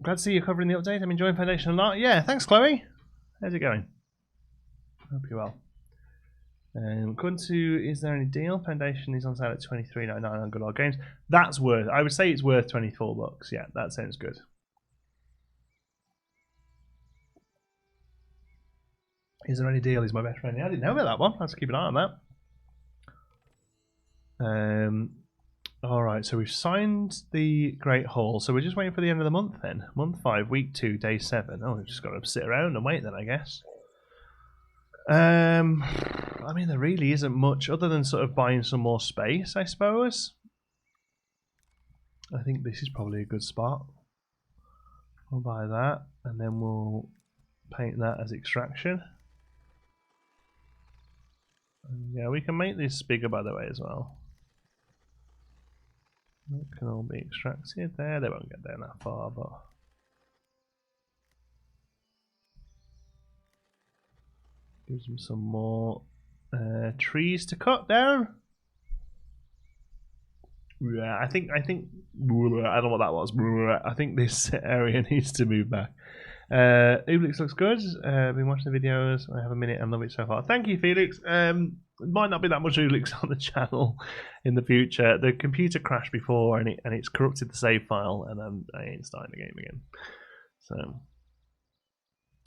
Glad to see you covering the update. I'm enjoying Foundation a lot. Yeah, thanks, Chloe. How's it going? Hope you're well. According to, is there any deal? Foundation is on sale at $23.99 on Good Old Games. That's worth. I would say it's worth $24. Yeah, that sounds good. Is there any deal? Is my best friend? Yeah, I didn't know about that one. Let's keep an eye on that. All right, so we've signed the Great Hall. So we're just waiting for the end of the month then. Month 5, week 2, day 7. Oh, we've just got to sit around and wait then, I guess. I mean, there really isn't much other than sort of buying some more space, I suppose. I think this is probably a good spot. We'll buy that, and then we'll paint that as extraction. And yeah, we can make this bigger, by the way, as well. It can all be extracted there. They won't get down that far, but... gives them some more trees to cut down. Yeah, I think I don't know what that was. I think this area needs to move back. Felix looks good. I've been watching the videos. I have a minute and love it so far. Thank you, Felix. It might not be that much Felix on the channel in the future. The computer crashed before and it's corrupted the save file, and I ain't starting the game again. So.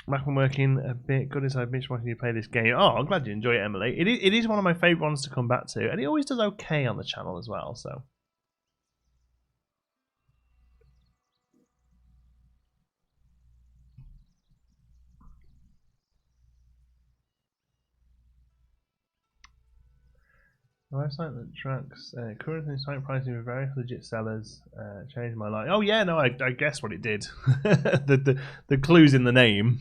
Back and working a bit. Goodness, I've been watching you play this game. Oh, I'm glad you enjoy it, Emily. It is one of my favourite ones to come back to, and it always does okay on the channel as well. So, the website that tracks current and site pricing with various legit sellers changed my life. Oh yeah, no, I guess what it did. the clues in the name.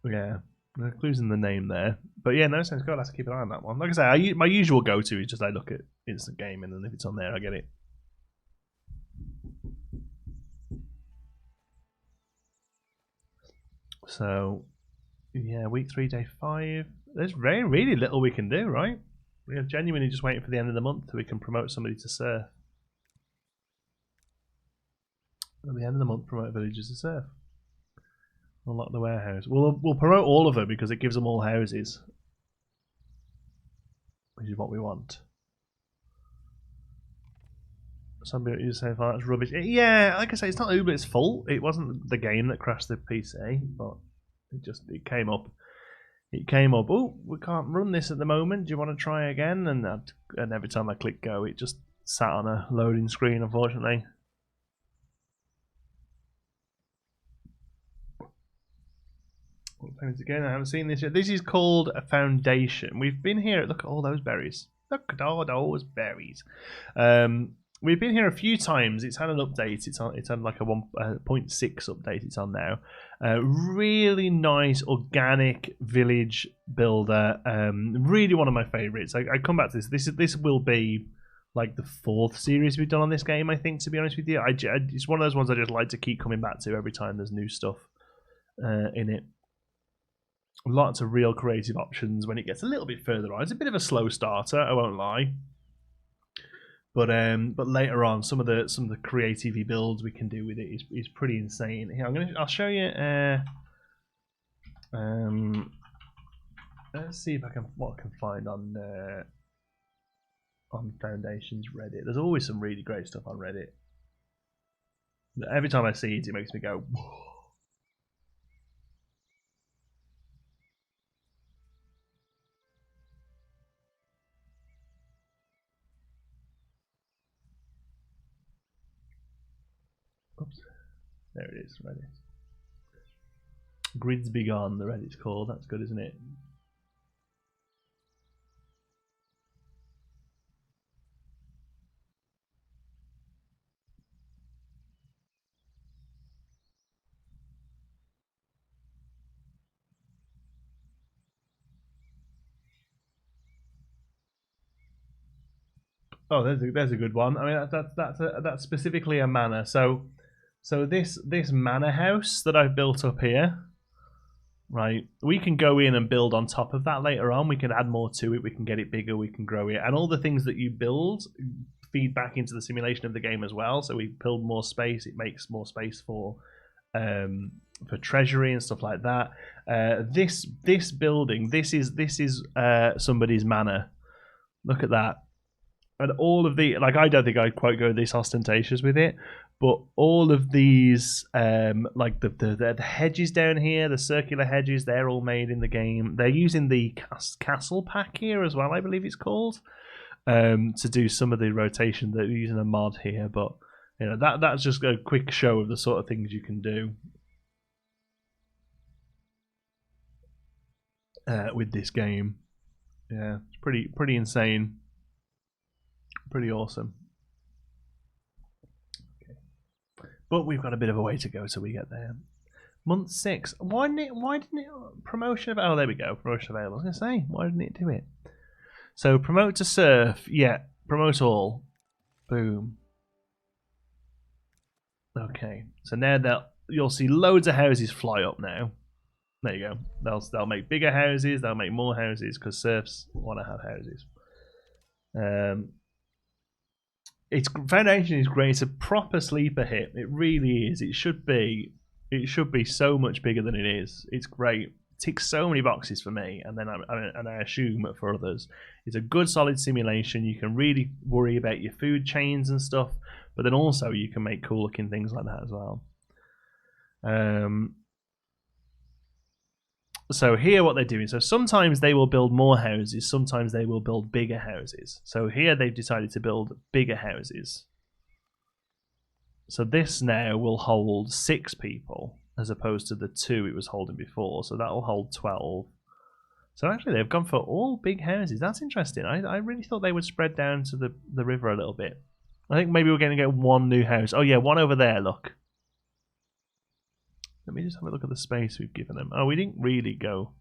Yeah, the clues in the name there. But yeah, no, sounds good. I'll have to keep an eye on that one. Like I say, my usual go-to is just I look at instant gaming, and if it's on there, I get it. So yeah, week 3, day 5. There's really little we can do, right? We are genuinely just waiting for the end of the month so we can promote somebody to surf. At the end of the month, promote villagers to surf. Unlock the warehouse. We'll promote all of them because it gives them all houses, which is what we want. Some people use so far that's rubbish. Yeah, like I say, it's not Uber's fault. It wasn't the game that crashed the PC, but it came up. It came up. Oh, we can't run this at the moment. Do you want to try again? And every time I click go, it just sat on a loading screen, unfortunately. Again, I haven't seen this yet. This is called a foundation. We've been here. Look at all those berries. Look at all those berries. We've been here a few times. It's had an update. It's had like a 1.6 update. It's on now. Really nice organic village builder. Really one of my favorites. I come back to this. This will be like the 4th series we've done on this game, I think, to be honest with you. It's one of those ones I just like to keep coming back to every time there's new stuff in it. Lots of real creative options when it gets a little bit further on. It's a bit of a slow starter, I won't lie. But later on, some of the creative builds we can do with it is pretty insane. Here, I'll show you. Let's see if what I can find on Foundations Reddit. There's always some really great stuff on Reddit. Every time I see it, it makes me go, whoa. Oops. There it is, Reddit. Grids Be Gone, the Reddit's called. That's good, isn't it? Oh, there's a good one. I mean, that's specifically a manor. So this manor house that I've built up here, right? We can go in and build on top of that later on. We can add more to it. We can get it bigger. We can grow it. And all the things that you build feed back into the simulation of the game as well. So we build more space. It makes more space for treasury and stuff like that. This building, this is somebody's manor. Look at that. And all of the, like, I don't think I'd quite go this ostentatious with it, but all of these, like the hedges down here, the circular hedges, they're all made in the game. They're using the castle pack here as well, I believe it's called, to do some of the rotation. They're using a mod here, but you know that's just a quick show of the sort of things you can do with this game. Yeah, it's pretty insane. Pretty awesome. Okay. But we've got a bit of a way to go till we get there. Month 6. Why didn't it promotion? Oh, there we go. Promotion available. I was gonna say, why didn't it do it? So promote to surf. Yeah, promote all. Boom. Okay. So now you'll see loads of houses fly up now. There you go. They'll make bigger houses. They'll make more houses because serfs want to have houses. Its foundation is great. It's a proper sleeper hit. It really is. It should be so much bigger than it is. It's great. It ticks so many boxes for me, and then I assume for others. It's a good, solid simulation. You can really worry about your food chains and stuff, but then also you can make cool looking things like that as well. So here what they're doing, so sometimes they will build more houses, sometimes they will build bigger houses. So here they've decided to build bigger houses. So this now will hold 6 people as opposed to the 2 it was holding before. So that will hold 12. So actually they've gone for all big houses. That's interesting. I really thought they would spread down to the river a little bit. I think maybe we're going to get one new house. Oh yeah, one over there, look. Let me just have a look at the space we've given them. Oh, we didn't really go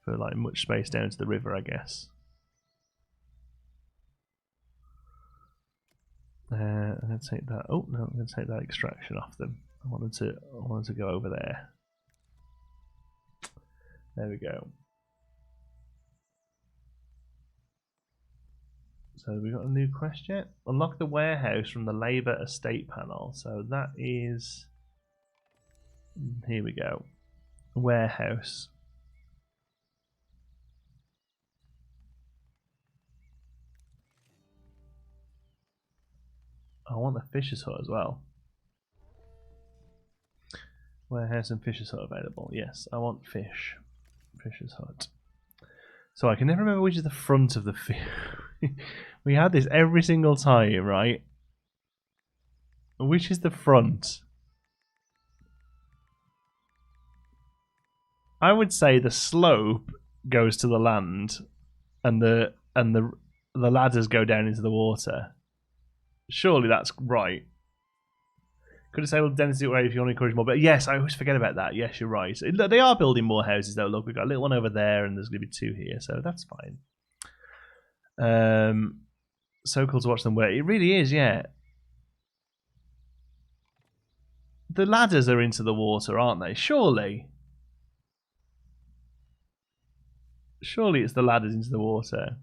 for like much space down to the river, I guess. I'm going to take that. Oh no, I'm going to take that extraction off them. I wanted to go over there. There we go. So we got a new quest yet? Unlock the warehouse from the Labour Estate panel. So that is. Here we go. Warehouse. I want the Fisher's Hut as well. Warehouse and Fisher's Hut available. Yes, I want fish. Fisher's Hut. So I can never remember which is the front of the fish. We had this every single time, right? Which is the front? I would say the slope goes to the land, and the ladders go down into the water. Surely that's right. Could disable density away if you want to encourage more. But yes, I always forget about that. Yes, you're right. They are building more houses though. Look, we've got a little one over there, and there's going to be 2 here, so that's fine. So cool to watch them work. It really is, yeah. The ladders are into the water, aren't they? Surely. Surely it's the ladders into the water.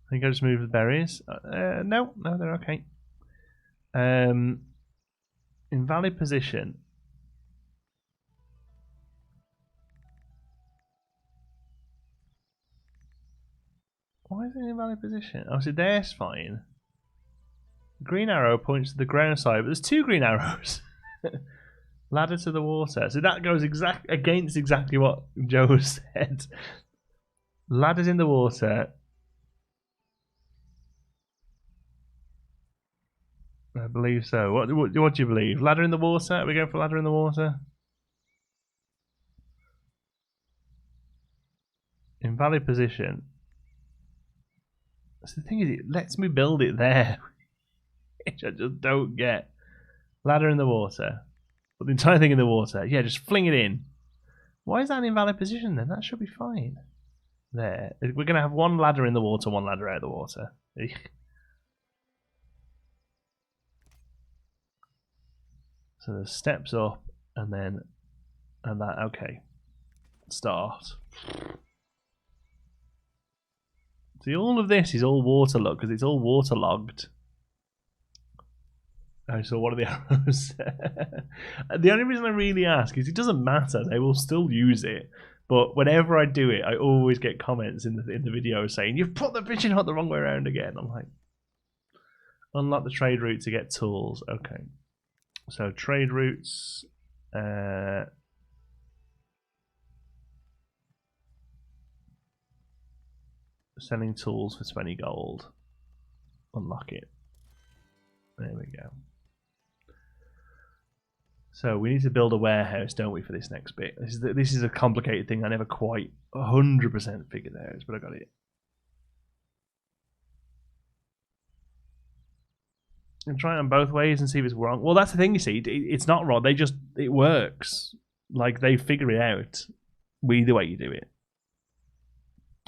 I think I just moved the berries. No, they're okay. Invalid position. Why is it an invalid position? Oh, so there's fine. Green arrow points to the ground side, but there's 2 green arrows. Ladder to the water. So that goes against exactly what Joe said. Ladders in the water. I believe so. What do you believe? Ladder in the water? Are we going for ladder in the water? Invalid position. So the thing is, it lets me build it there. Which I just don't get. Ladder in the water. Put the entire thing in the water. Yeah, just fling it in. Why is that an invalid position then? That should be fine. There. We're going to have 1 ladder in the water, 1 ladder out of the water. So there's steps up, and then And that, okay. Start. See, all of this is all waterlogged because it's all waterlogged. Oh, so what are the arrows? The only reason I really ask is it doesn't matter. They will still use it. But whenever I do it, I always get comments in the video saying, you've put the pigeonhole the wrong way around again. I'm like, unlock the trade route to get tools. Okay. So trade routes. Selling tools for 20 gold. Unlock it. There we go. So we need to build a warehouse, don't we, for this next bit? This is a complicated thing I never quite 100% figured out, but I got it. And try it on both ways and see if it's wrong. Well, that's the thing, you see. It's not wrong. It works. Like, they figure it out. Either way you do it.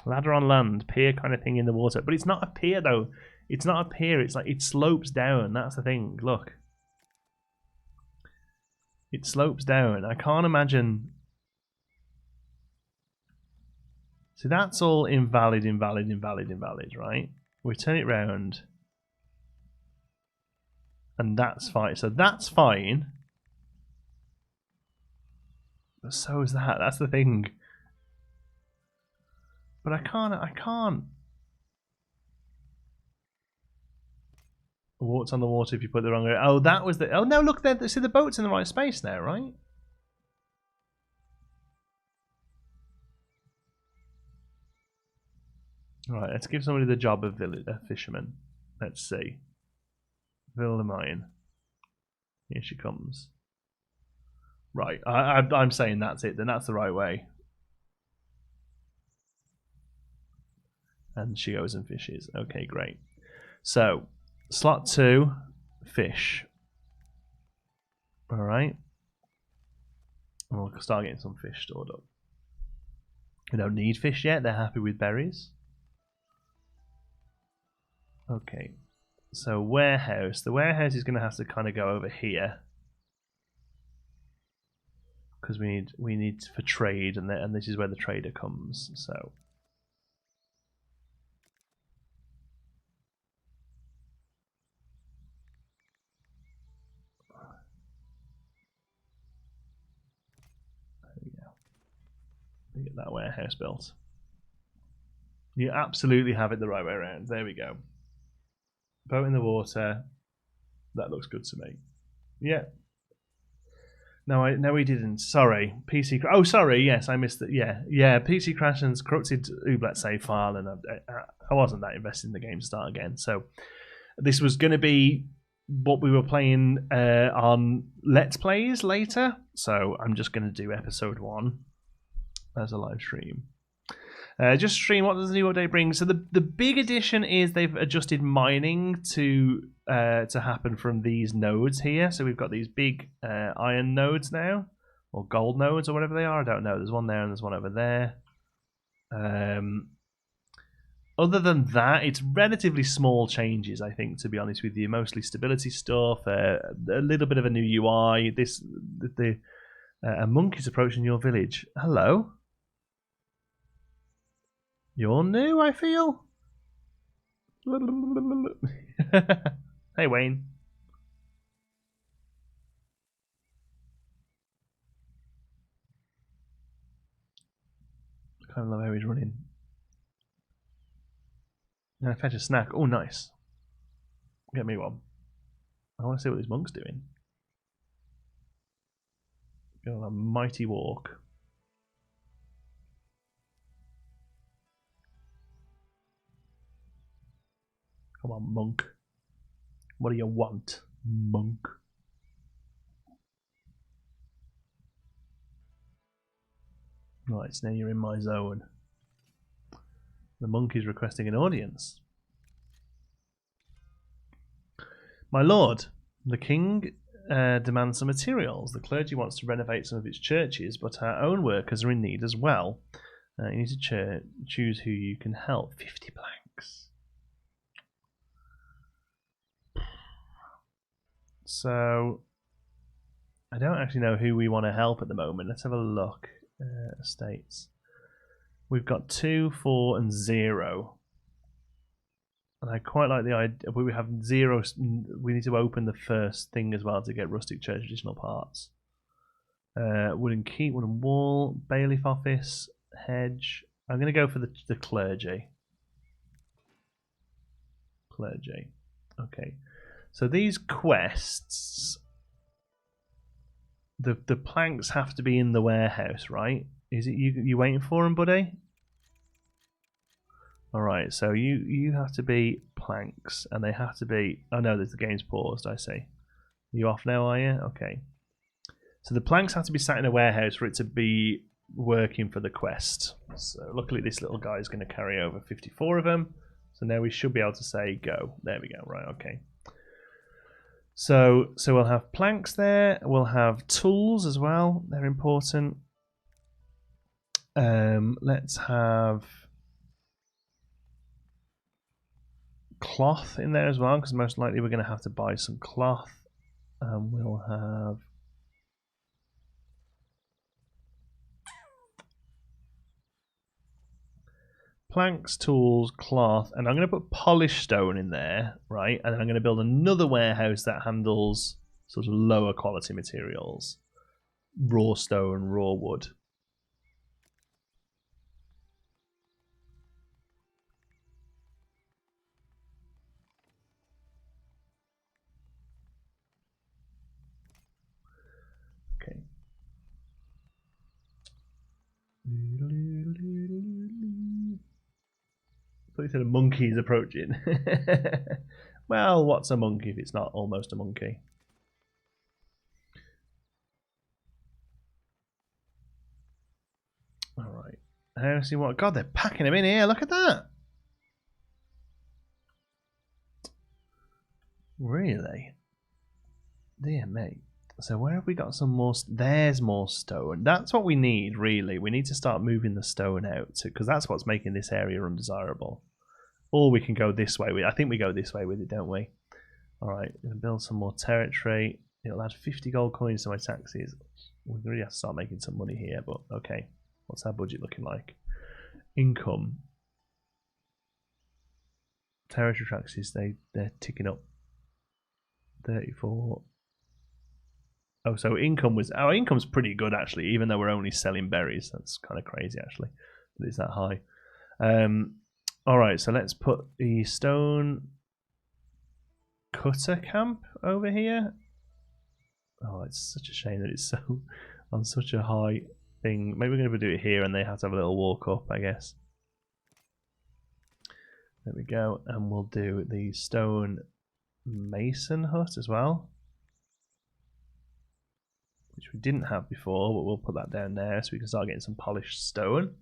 Ladder on land, pier kind of thing in the water. But it's not a pier, though. It's not a pier. It's like it slopes down. That's the thing. Look. It slopes down. I can't imagine. So that's all invalid, right? We turn it round. And that's fine. So that's fine. But so is that. That's the thing. But I can't. Walks on the water if you put the wrong way. Oh, that was the. Oh no! Look, see the boat's in the right space now, right? Right. Let's give somebody the job of a fisherman. Let's see. Build a mine. Here she comes. Right. I'm saying that's it. Then that's the right way. And she goes and fishes. Okay, great. So. Slot 2, fish. Alright. We'll start getting some fish stored up. We don't need fish yet, they're happy with berries. Okay. So warehouse. The warehouse is going to have to kind of go over here. Because we need for trade, and this is where the trader comes. So. Get that warehouse built. You absolutely have it the right way around. There we go. Boat in the water. That looks good to me. Yeah. No, we didn't. Sorry. PC. Oh, sorry. Yes, I missed it. Yeah. PC crash and corrupted Ublet save file, and I wasn't that invested in the game to start again. So this was going to be what we were playing on Let's Plays later. So I'm just going to do episode 1. As a live stream. Just stream, what does the new update bring? So the big addition is they've adjusted mining to happen from these nodes here. So we've got these big iron nodes now, or gold nodes, or whatever they are. I don't know. There's one there and there's one over there. Other than that, it's relatively small changes, I think, to be honest with you. Mostly stability stuff, a little bit of a new UI. A monk is approaching your village. Hello. You're new, I feel. Hey, Wayne. I kind of love how he's running. And I fetch a snack. Oh, nice. Get me one. I want to see what this monk's doing. Go on a mighty walk. Come on, monk. What do you want, monk? Right, so now you're in my zone. The monk is requesting an audience. My lord, the king demands some materials. The clergy wants to renovate some of its churches, but our own workers are in need as well. You need to choose who you can help. 50 blanks. So I don't actually know who we want to help at the moment. Let's have a look. Estates. We've got 2, 4, and 0. And I quite like the idea. We have 0. We need to open the first thing as well to get rustic church additional parts. Wooden keep, wooden wall, bailiff office, hedge. I'm going to go for the clergy. Clergy. Okay. So these quests, the planks have to be in the warehouse, right? Is it you waiting for them, buddy? All right. So you have to be planks, and they have to be. Oh no, the game's paused. I see. You off now, are you? Okay. So the planks have to be sat in a warehouse for it to be working for the quest. So luckily this little guy is going to carry over 54 of them. So now we should be able to say go. There we go. Right, okay. So we'll have planks there. We'll have tools as well. They're important. Let's have cloth in there as well, because most likely we're going to have to buy some cloth. We'll have planks, tools, cloth, and I'm going to put polished stone in there, right? And then I'm going to build another warehouse that handles sort of lower quality materials. Raw stone, raw wood. Okay. I thought you said a monkey is approaching. Well, what's a monkey if it's not almost a monkey? Alright. I see what. God, they're packing them in here. Look at that. Really? Dear me. So where have we got some more? There's more stone. That's what we need, really. We need to start moving the stone out, because that's what's making this area undesirable. Or we can go this way. I think we go this way with it, don't we? All right, we're going to build some more territory. It'll add 50 gold coins to my taxes. We really have to start making some money here, but okay. What's our budget looking like? Income. Territory taxes, they're ticking up. 34. Oh, so our income's pretty good actually, even though we're only selling berries. That's kind of crazy actually, that it's that high. All right, so let's put the stone cutter camp over here. Oh, it's such a shame that it's so on such a high thing. Maybe we're going to do it here, and they have to have a little walk up, I guess. There we go, and we'll do the stone mason hut as well, which we didn't have before, but we'll put that down there so we can start getting some polished stone.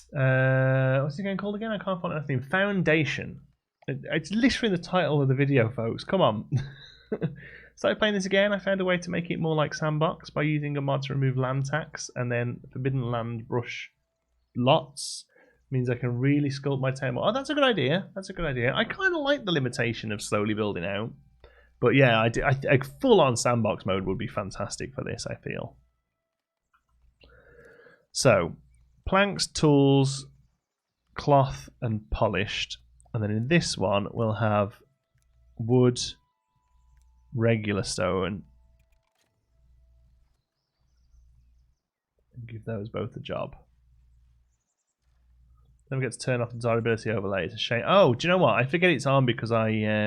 What's it again called again? I can't find anything. Foundation. It's literally the title of the video, folks. Come on. Started playing this again. I found a way to make it more like Sandbox by using a mod to remove land tax, and then forbidden land brush lots means I can really sculpt my town. Oh, that's a good idea. That's a good idea. I kind of like the limitation of slowly building out. But yeah, a full-on sandbox mode would be fantastic for this, I feel. So, planks, tools, cloth, and polished. And then in this one, we'll have wood, regular stone. And give those both a job. Then we get to turn off the desirability overlay. It's a shame. Oh, do you know what? I forget it's on because I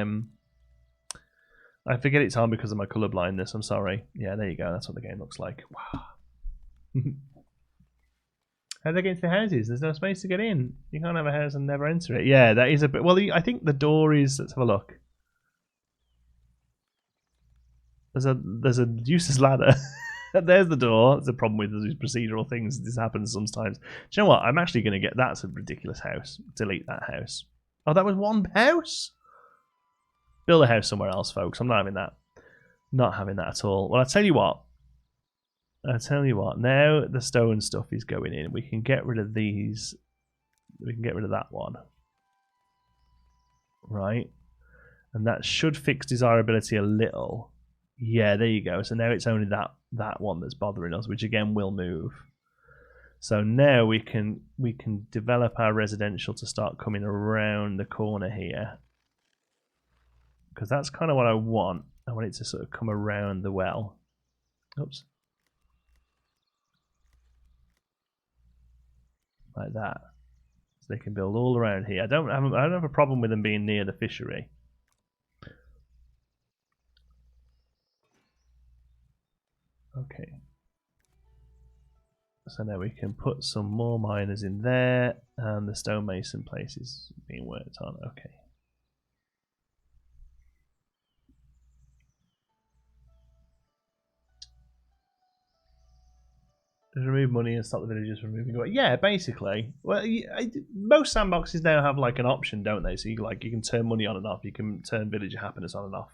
forget it's on because of my colour blindness. I'm sorry. Yeah, there you go. That's what the game looks like. Wow. How do they get into the houses? There's no space to get in. You can't have a house and never enter it. Yeah, that is a bit. Well, I think the door is. Let's have a look. There's a useless ladder. There's the door. It's a problem with these procedural things. This happens sometimes. Do you know what? I'm actually going to get. That's a ridiculous house. Delete that house. Oh, that was one house? Build a house somewhere else, folks. I'm not having that. Not having that at all. Well, I'll tell you what. Now the stone stuff is going in. We can get rid of these. We can get rid of that one. Right? And that should fix desirability a little. Yeah, there you go. So now it's only that one that's bothering us, which again will move. So now we can develop our residential to start coming around the corner here, because that's kind of what I want. I want it to sort of come around the well. Oops. Like that. So they can build all around here. I don't have a problem with them being near the fishery. Okay. So now we can put some more miners in there, and the stonemason place is being worked on. Okay. Just remove money and stop the villagers from moving away. Yeah, basically. Well, most sandboxes now have like an option, don't they? So you can turn money on and off. You can turn villager happiness on and off.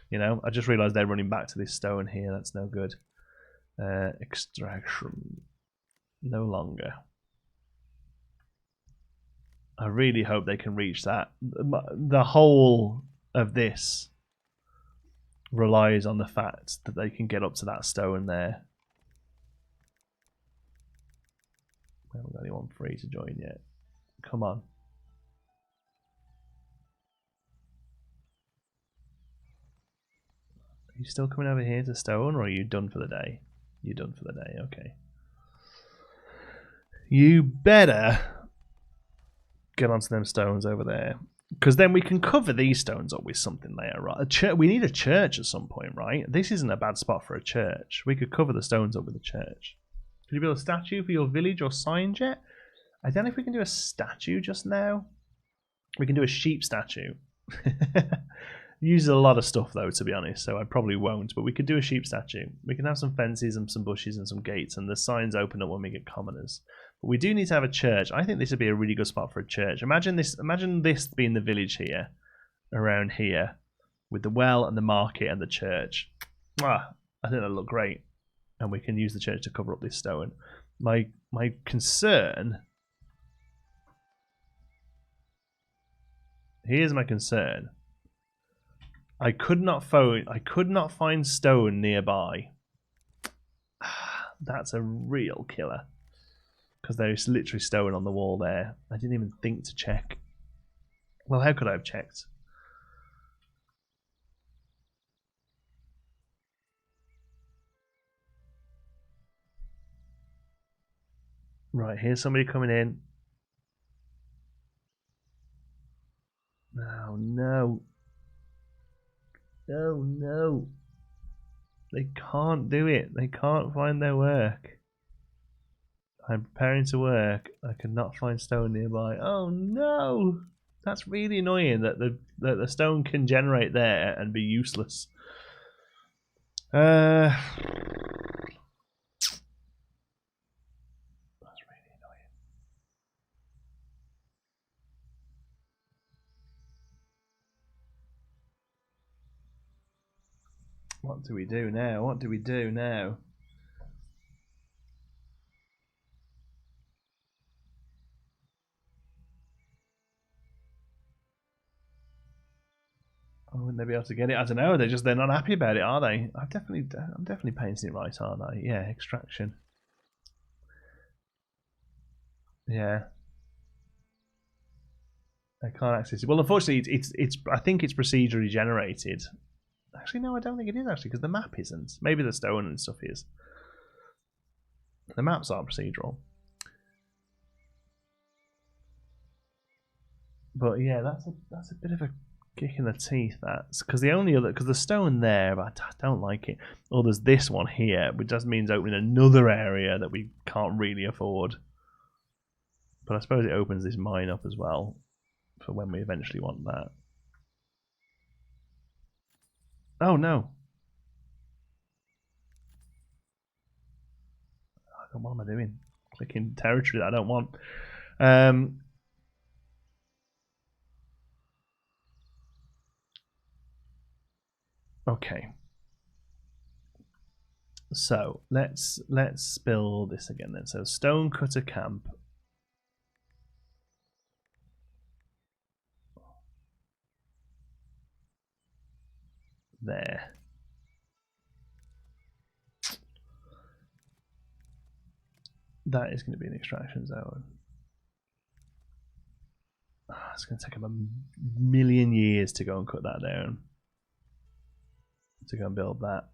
You know, I just realised they're running back to this stone here. That's no good. Extraction. No longer. I really hope they can reach that. The whole of this relies on the fact that they can get up to that stone there. We haven't got anyone free to join yet. Come on. Are you still coming over here to stone, or are you done for the day? You're done for the day, okay. You better get onto them stones over there, because then we can cover these stones up with something later, right? We need a church at some point, right? This isn't a bad spot for a church. We could cover the stones up with a church. Could you build a statue for your village or sign yet? I don't know if we can do a statue just now. We can do a sheep statue. Uses a lot of stuff though, to be honest, so I probably won't, but we could do a sheep statue. We can have some fences and some bushes and some gates, and the signs open up when we get commoners. But we do need to have a church. I think this would be a really good spot for a church. Imagine this being the village here, around here, with the well and the market and the church. I think that'll look great. And we can use the church to cover up this stone. My concern... Here's my concern. I could not find stone nearby. That's a real killer. Because there's literally stone on the wall there. I didn't even think to check. Well, how could I have checked? Right, here's somebody coming in. Oh, no. Oh, no. They can't do it. They can't find their work. I'm preparing to work. I cannot find stone nearby. Oh, no. That's really annoying that the stone can generate there and be useless. That's really annoying. What do we do now? What do we do now? Oh, wouldn't they be able to get it? I don't know. They're not happy about it, are they? I'm definitely painting it right, aren't I? Yeah, extraction. Yeah. I can't access it. Well, unfortunately, it's. I think it's procedurally generated. Actually, no, I don't think it is actually, because the map isn't. Maybe the stone and stuff is. The maps are procedural. But yeah, that's a bit of a kick in the teeth. That's because the stone there, but I don't like it. Oh, there's this one here, which just means opening another area that we can't really afford. But I suppose it opens this mine up as well for when we eventually want that. Oh no! What am I doing? Clicking territory that I don't want. Okay. So let's build this again then. So stonecutter camp. There. That is going to be an extraction zone. It's going to take them a million years to go and cut that down. To go and build that.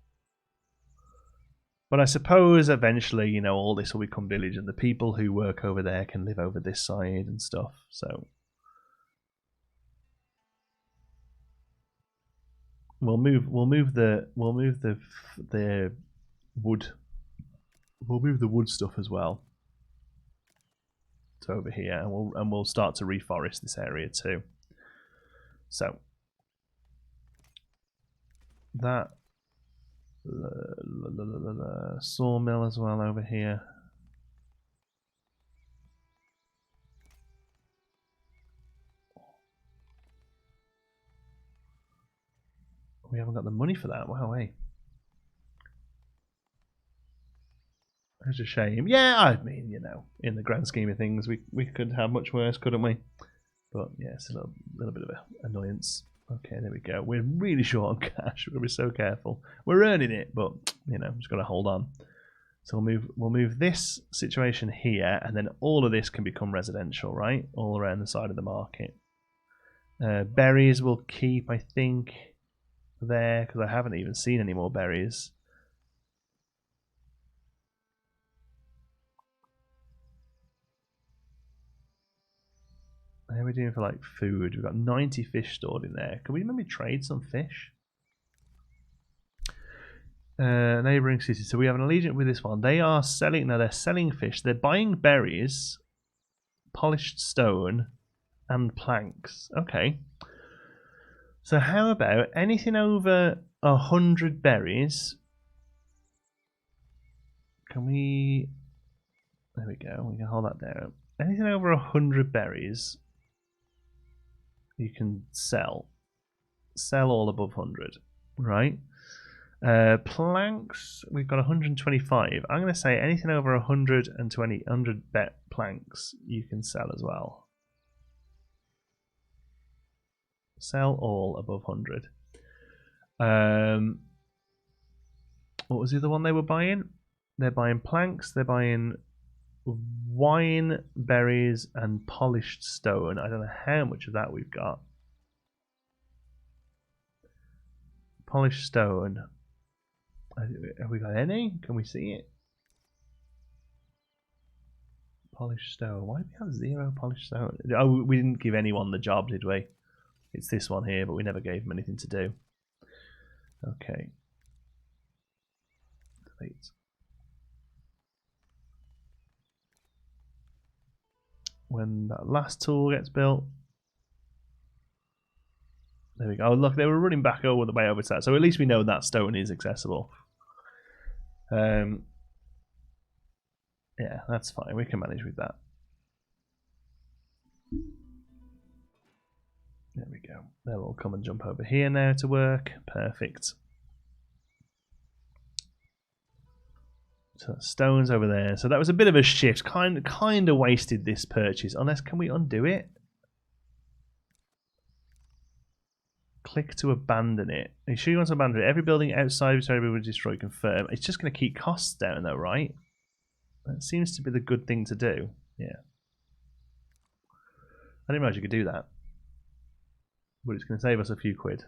But I suppose eventually, you know, all this will become village and the people who work over there can live over this side and stuff. So we'll move the wood. We'll move the wood stuff as well to over here, and we'll start to reforest this area too. So that sawmill as well over here. We haven't got the money for that. Wow, hey. It's a shame. Yeah, I mean, you know, in the grand scheme of things, we could have much worse, couldn't we? But yeah, it's a little bit of an annoyance. Okay, there we go. We're really short on cash. We've got to be so careful. We're earning it, but you know, just got to hold on. So we'll move this situation here, and then all of this can become residential, right? All around the side of the market. Berries will keep, I think, there because I haven't even seen any more berries. How are we doing for like food? We've got 90 fish stored in there. Can we maybe trade some fish? Neighbouring city. So we have an allegiance with this one. They are selling. No, they're selling fish. They're buying berries, polished stone, and planks. Okay. So how about anything over 100 berries? Can we? There we go. We can hold that down. Anything over 100 berries, you can sell. Sell all above 100, right? Planks, we've got 125. I'm going to say anything over 100 planks you can sell as well. Sell all above 100. What was the other one they were buying? They're buying planks, they're buying wine, berries, and polished stone. I don't know how much of that we've got. Polished stone. Have we got any? Can we see it? Polished stone. Why do we have 0 polished stone? Oh, we didn't give anyone the job, did we? It's this one here, but we never gave them anything to do. Okay. Delete. When that last tool gets built. There we go. Oh, look, they were running back all the way over to that. So at least we know that stone is accessible. Yeah, that's fine. We can manage with that. There we go. They'll all come and jump over here now to work. Perfect. So stones over there. So that was a bit of a shift. Kind of wasted this purchase. Unless, can we undo it? Click to abandon it. Are you sure you want to abandon it? Every building outside of territory will destroy. Confirm. It's just going to keep costs down though, right? That seems to be the good thing to do. Yeah. I didn't realize you could do that. But it's going to save us a few quid.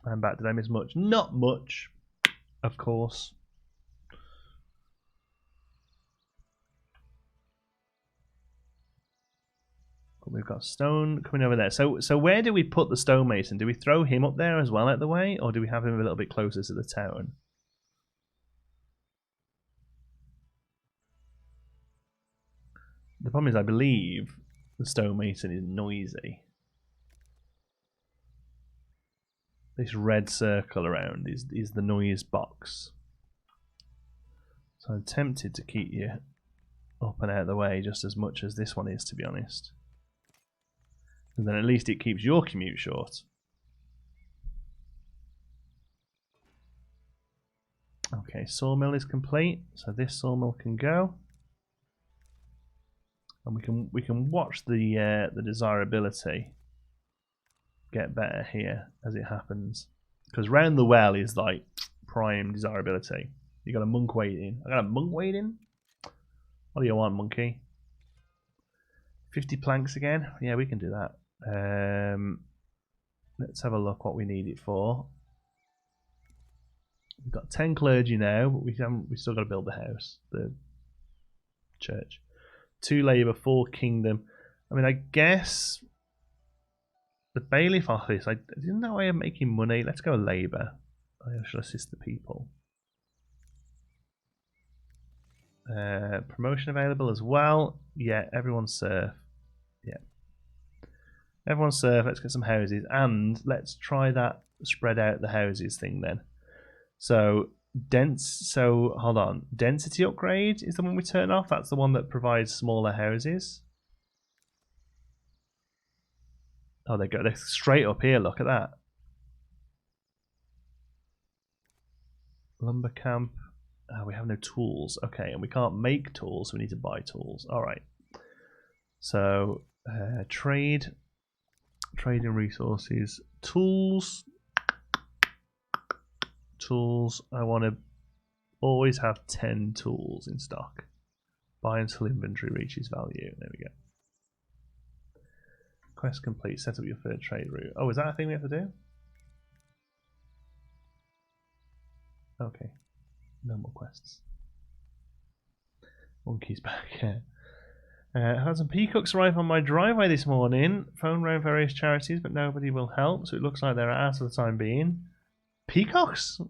I'm back. Did I miss much? Not much, of course. But we've got stone coming over there. So where do we put the stonemason? Do we throw him up there as well out the way? Or do we have him a little bit closer to the town? The problem is I believe the stonemason is noisy. This red circle around is the noise box. So I'm tempted to keep you up and out of the way just as much as this one is, to be honest. And then at least it keeps your commute short. Okay, sawmill is complete, so this sawmill can go. And we can watch the desirability get better here as it happens. Because round the well is like prime desirability. You got a monk waiting. I got a monk waiting. What do you want, monkey? 50 planks again? Yeah, we can do that. Let's have a look what we need it for. We've got 10 clergy now, but we still got to build the house, the church. 2 labour, 4 kingdom. I mean, I guess the bailiff office, I didn't know I am making money. Let's go labour. I should assist the people. Promotion available as well. Yeah, everyone serf. Yeah. Everyone serf. Let's get some houses. And let's try that spread out the houses thing then. So hold on. Density upgrade is the one we turn off. That's the one that provides smaller houses. Oh, they go. They're straight up here. Look at that. Lumber camp. Oh, we have no tools. Okay, and we can't make tools, so we need to buy tools. All right. So trading resources, tools. I want to always have 10 tools in stock. Buy until inventory reaches value. There we go. Quest complete. Set up your third trade route. Oh, is that a thing we have to do? Okay. No more quests. Monkey's back. Yeah. Had some peacocks arrive on my driveway this morning. Phoned around various charities, but nobody will help. So it looks like they're out for the time being. Peacocks?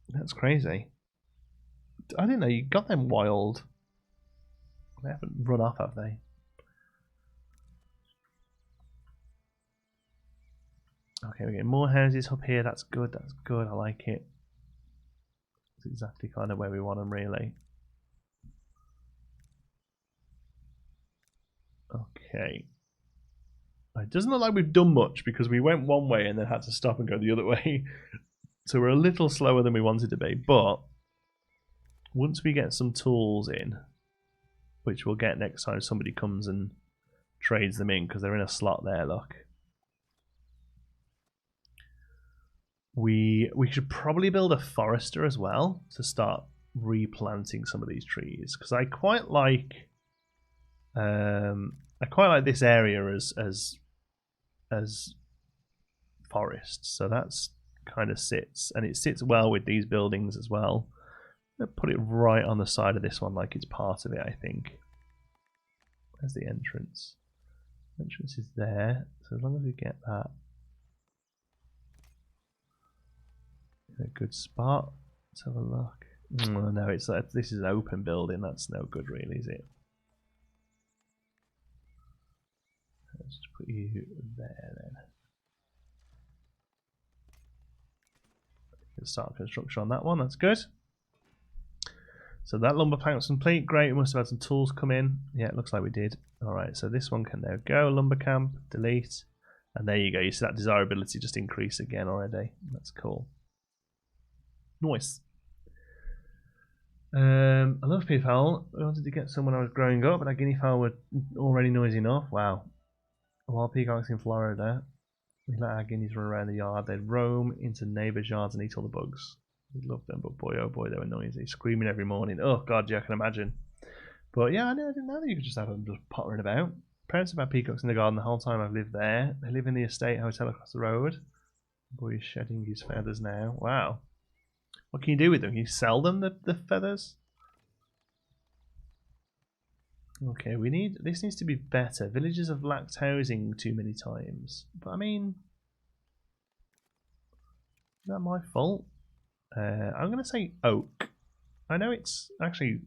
That's crazy. I didn't know you got them wild. They haven't run off, have they? Okay, we're getting more houses up here. That's good. That's good. I like it. It's exactly kind of where we want them, really. Okay. It doesn't look like we've done much because we went one way and then had to stop and go the other way. So we're a little slower than we wanted to be. But once we get some tools in, which we'll get next time somebody comes and trades them in because they're in a slot there, look. We should probably build a forester as well to start replanting some of these trees because I quite like this area as forest. So that's kind of sits, and it sits well with these buildings as well. I'll put it right on the side of this one like it's part of it, I think. Where's the entrance? Entrance is there, so as long as we get that in a good spot. Let's have a look. Oh, no, this is an open building. That's no good, really, is it? Let's just put you there then. Let's start construction on that one. That's good. So that lumber plank's complete. Great. We must have had some tools come in. Yeah, it looks like we did. All right. So this one can now go. Lumber camp. Delete. And there you go. You see that desirability just increase again already. That's cool. Nice. I love peafowl. I wanted to get some when I was growing up, but our guinea fowl were already noisy enough. Wow. Wild peacocks in Florida. We let our guineas run around the yard. They'd roam into neighbours' yards and eat all the bugs. We loved them, but boy, oh boy, they were noisy, screaming every morning. Oh god, yeah, I can imagine. But yeah, I didn't know that you could just have them just pottering about. Parents have had peacocks in the garden the whole time I've lived there. They live in the estate hotel across the road. Boy is shedding his feathers now. Wow. What can you do with them? Can you sell them, the feathers? Okay, this needs to be better. Villages have lacked housing too many times. But I mean, is that my fault? I'm going to say oak. I know it's actually,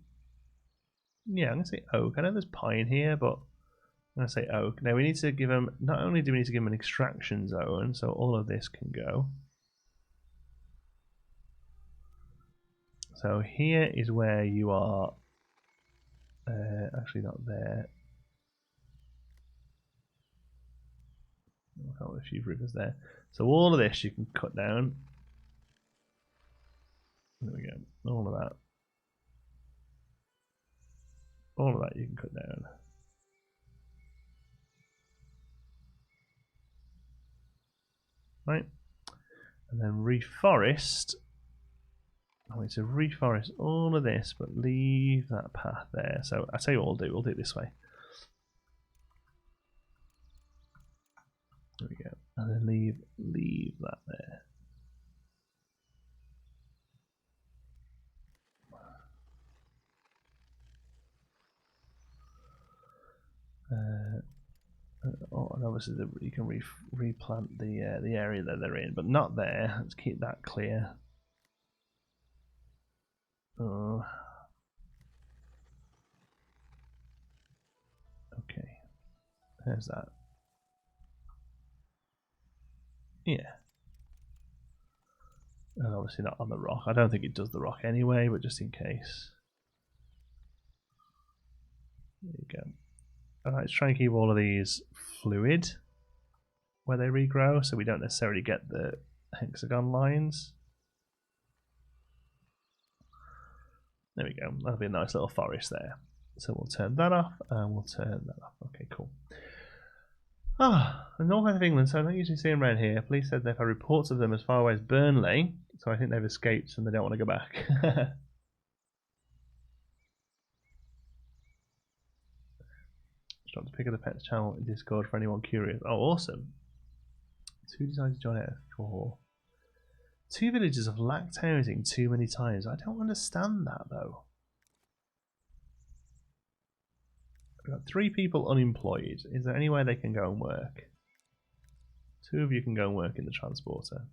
yeah, I'm going to say oak. I know there's pine here, but I'm going to say oak. Now we need to give them, not only do we need to give them an extraction zone, so all of this can go. So here is where you are. Actually not there. I've got a few rivers there. So all of this you can cut down. There we go. All of that. All of that you can cut down. Right. And then reforest. I want to reforest all of this, but leave that path there. So I tell you what we'll do it this way. There we go. And then leave that there. And obviously you can replant the area that they're in, but not there. Let's keep that clear. Okay. There's that. Yeah. And obviously not on the rock. I don't think it does the rock anyway, but just in case. There you go. Alright, let's try and keep all of these fluid where they regrow, so we don't necessarily get the hexagon lines. There we go. That'll be a nice little forest there. So we'll turn that off, and we'll turn that off. Okay, cool. The north of England, so I don't usually see them around here. Police said they've had reports of them as far away as Burnley, so I think they've escaped and they don't want to go back. Start to pick up the pets channel in Discord for anyone curious. Oh, awesome. 2 decided to join out of 4. 2 villages have lacked housing too many times. I don't understand that though. We've got 3 people unemployed. Is there any way they can go and work? 2 of you can go and work in the transporter.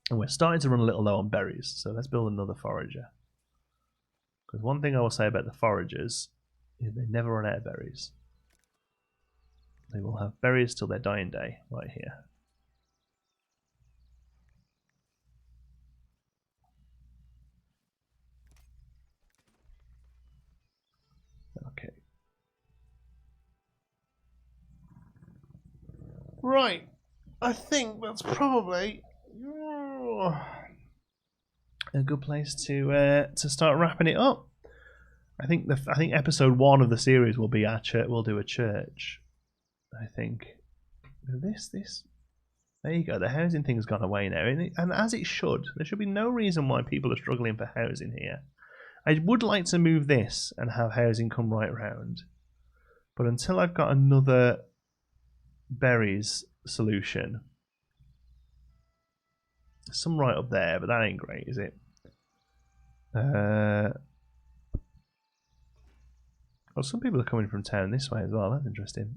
And we're starting to run a little low on berries, so let's build another forager. Because one thing I will say about the foragers is they never run out of berries. They will have berries till their dying day, right here. Okay. Right. I think that's probably a good place to start wrapping it up. I think episode 1 of the series will be our church. We'll do a church. I think this. There you go. The housing thing's gone away now, and as it should. There should be no reason why people are struggling for housing here. I would like to move this and have housing come right round, but until I've got another berries solution, there's some right up there, but that ain't great, is it? Well, some people are coming from town this way as well. That's interesting.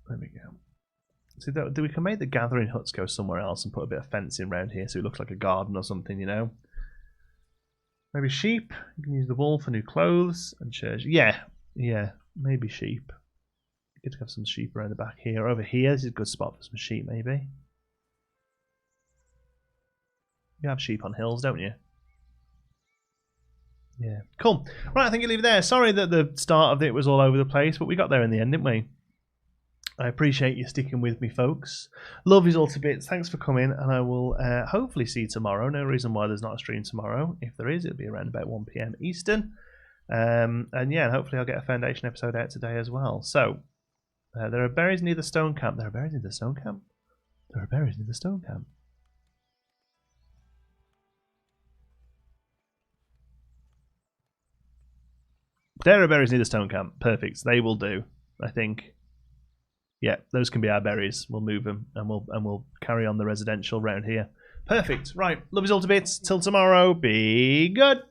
There we go. See, we can make the gathering huts go somewhere else and put a bit of fencing around here so it looks like a garden or something, you know? Maybe sheep. You can use the wool for new clothes and church. Yeah, maybe sheep. Good to have some sheep around the back here. Over here is a good spot for some sheep, maybe. You have sheep on hills, don't you? Yeah. Cool. Right, I think you leave it there. Sorry that the start of it was all over the place, but we got there in the end, didn't we? I appreciate you sticking with me, folks. Love you all to bits. Thanks for coming, and I will hopefully see you tomorrow. No reason why there's not a stream tomorrow. If there is, it'll be around about 1 PM Eastern. And yeah, hopefully I'll get a Foundation episode out today as well. So, there are berries near the stone camp. There are berries near the stone camp? There are berries near the stone camp. There are berries near the stone camp. Perfect. They will do, I think. Yeah, those can be our berries. We'll move them and we'll carry on the residential round here. Perfect. Right. Love you all to bits. Till tomorrow. Be good.